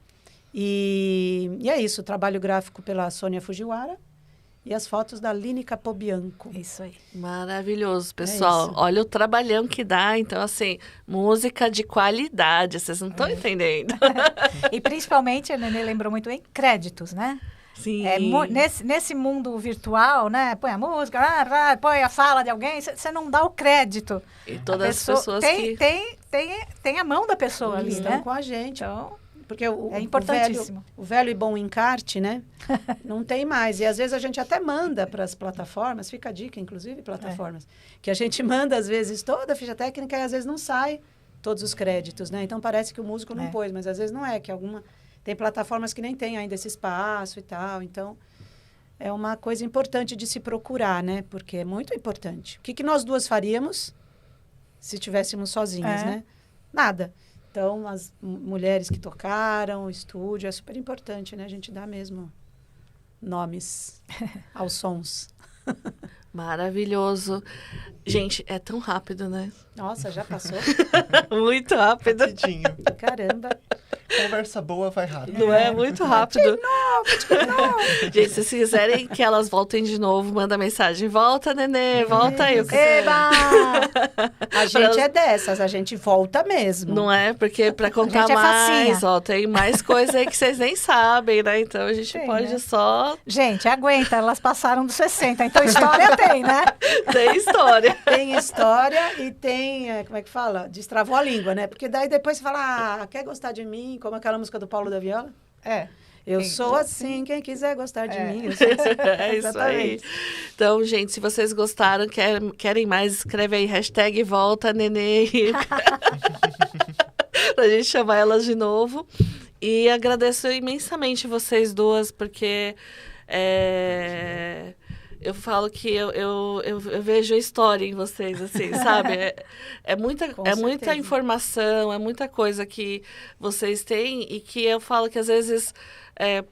E é isso, trabalho gráfico pela Sônia Fujiwara. E as fotos da Línica Pobianco. Isso aí. Maravilhoso, pessoal. isso. Olha o trabalhão que dá. Então, assim, música de qualidade. Vocês não estão entendendo. E principalmente, a Nenê lembrou muito bem, créditos, né? Sim. Nesse mundo virtual, né? Põe a música, põe a fala de alguém, você não dá o crédito. E todas as Pessoa- pessoas tem, que... tem a mão da pessoa ali, Estão né? com a gente. Então, Porque é importantíssimo. O velho e bom encarte, né? Não tem mais. E às vezes a gente até manda para as plataformas, fica a dica, inclusive, plataformas, que a gente manda, às vezes, toda a ficha técnica e às vezes não sai todos os créditos, né? Então parece que o músico não pôs, mas às vezes não é, que alguma. Tem plataformas que nem tem ainda esse espaço e tal. Então, é uma coisa importante de se procurar, né? Porque é muito importante. O que nós duas faríamos se estivéssemos sozinhas, né? Nada. Então, as mulheres que tocaram, o estúdio, é super importante, né? A gente dá mesmo nomes aos sons. Maravilhoso. Gente, é tão rápido, né? Nossa, já passou? Muito rápido. Rapidinho. Caramba. Conversa boa vai rápido. Não é? Muito rápido. Gente, se vocês quiserem que elas voltem de novo, manda mensagem. Volta, Nenê, volta aí. Eba! A gente é dessas, a gente volta mesmo. Não é? Porque pra contar gente é mais, facinha. ó, tem mais coisa aí que vocês nem sabem, né? Então a gente Tem, pode né? só Gente, aguenta, elas passaram dos 60, então história tem, né? ter história. Tem história e tem, como é que fala? Destravou a língua, né? Porque daí depois você fala, quer gostar de mim? Como aquela música do Paulo da Viola? É. Eu Quem- sou assim, quem quiser gostar de mim. Eu sou assim. É isso aí. Então, gente, se vocês gostaram, querem mais, escreve aí, hashtag volta, Nenê. Pra gente chamar elas de novo. E agradeço imensamente vocês duas, porque eu falo que eu vejo a história em vocês, assim, sabe? É muita Com certeza. informação, é muita coisa que vocês têm e que eu falo que às vezes,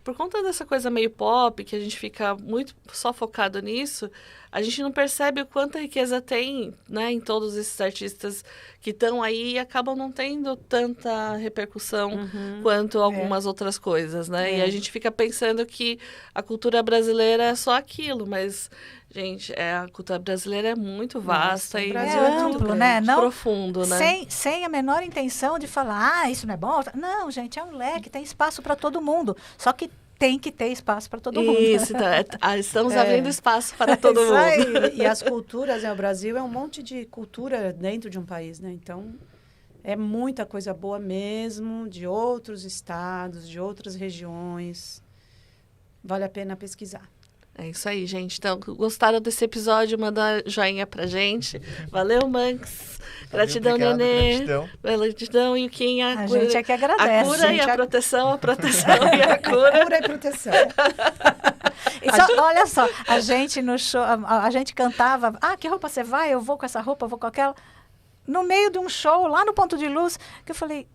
por conta dessa coisa meio pop, que a gente fica muito só focado nisso, a gente não percebe o quanta riqueza tem, né, em todos esses artistas que estão aí e acabam não tendo tanta repercussão quanto algumas outras coisas, né? E a gente fica pensando que a cultura brasileira é só aquilo, mas, gente, a cultura brasileira é muito vasta Nossa, o e Brasil É é muito amplo, grande. né? Não, profundo, né? sem a menor intenção de falar, isso não é bom. Não, gente, é um leque, tem espaço para todo mundo. Só que tem que ter espaço para todo mundo. Isso, então, estamos abrindo espaço para todo Isso mundo. aí. E as culturas, né? O Brasil é um monte de cultura dentro de um país, né? Então, é muita coisa boa mesmo, de outros estados, de outras regiões. Vale a pena pesquisar. É isso aí, gente. Então, gostaram desse episódio? Manda joinha pra gente. Valeu, Manx. Gratidão, Obrigado, Nenê. gratidão. Gratidão, Yuquinha. A gente é que agradece. A cura e gente. a proteção e a cura. Cura e proteção. E olha só, a gente no show, a gente cantava, que roupa você vai? Eu vou com essa roupa, eu vou com aquela. No meio de um show, lá no Ponto de Luz, que eu falei,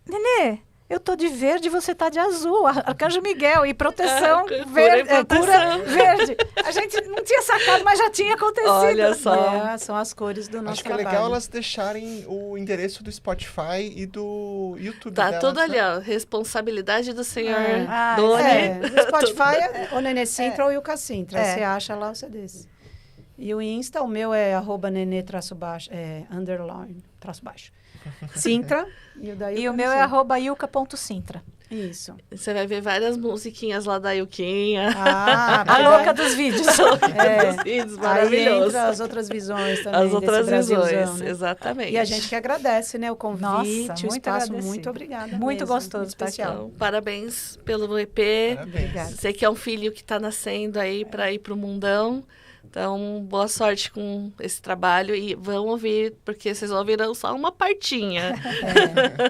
Nenê, eu tô de verde e você tá de azul. Arcanjo Miguel e proteção Cura e verde, cura proteção. verde. A gente não tinha sacado, mas já tinha acontecido. Olha só. São as cores do nosso Acho que é trabalho. legal elas deixarem o endereço do Spotify e do YouTube Tá delas, tudo ali, né? ó. Responsabilidade do senhor Ah, Doni. No Spotify é o Nenê Sintra ou o Yuka Sintra. É. Você acha lá os CDs. E o Insta, o meu é @nenê_baixo, underline, _baixo. Sintra. E o da E Yuka o meu não é sei. @yuka.sintra. Isso. Você vai ver várias musiquinhas lá da Yuquinha. A louca dos vídeos. Dos vídeos Aí maravilhosos. entra as outras visões também. As outras desse Brasilzão, visões, né? exatamente. E a gente que agradece, né? O convite, Nossa, o muito espaço. agradecido. Muito obrigada. Muito mesmo, gostoso muito estar aqui. especial. Então, parabéns pelo EP. Parabéns. Obrigada. Você que é um filho que está nascendo aí para ir para o mundão. Então, boa sorte com esse trabalho e vão ouvir, porque vocês ouvirão só uma partinha.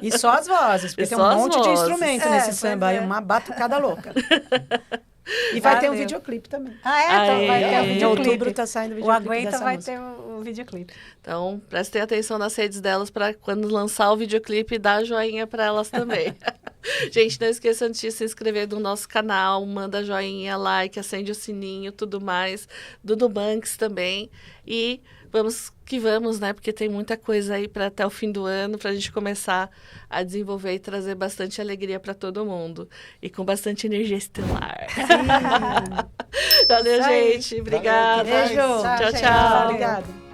E só as vozes, porque E tem só um as monte de vozes. instrumento Pois nesse samba aí, é. uma batucada louca. E vai ter um Valeu. videoclipe também. Então Aê. vai ter o Em videoclipe. outubro tá saindo o O videoclipe Aguenta dessa vai música. ter o videoclipe. Então, prestem atenção nas redes delas para quando lançar o videoclipe, dar joinha para elas também. Gente, não esqueçam de se inscrever no nosso canal, manda joinha, like, acende o sininho, tudo mais. Do Nubanks também. E vamos que vamos, né? Porque tem muita coisa aí para até o fim do ano, para a gente começar a desenvolver e trazer bastante alegria para todo mundo. E com bastante energia estelar. Valeu, gente. Obrigada. Valeu, Beijo. Tchau, gente. tchau. Obrigada.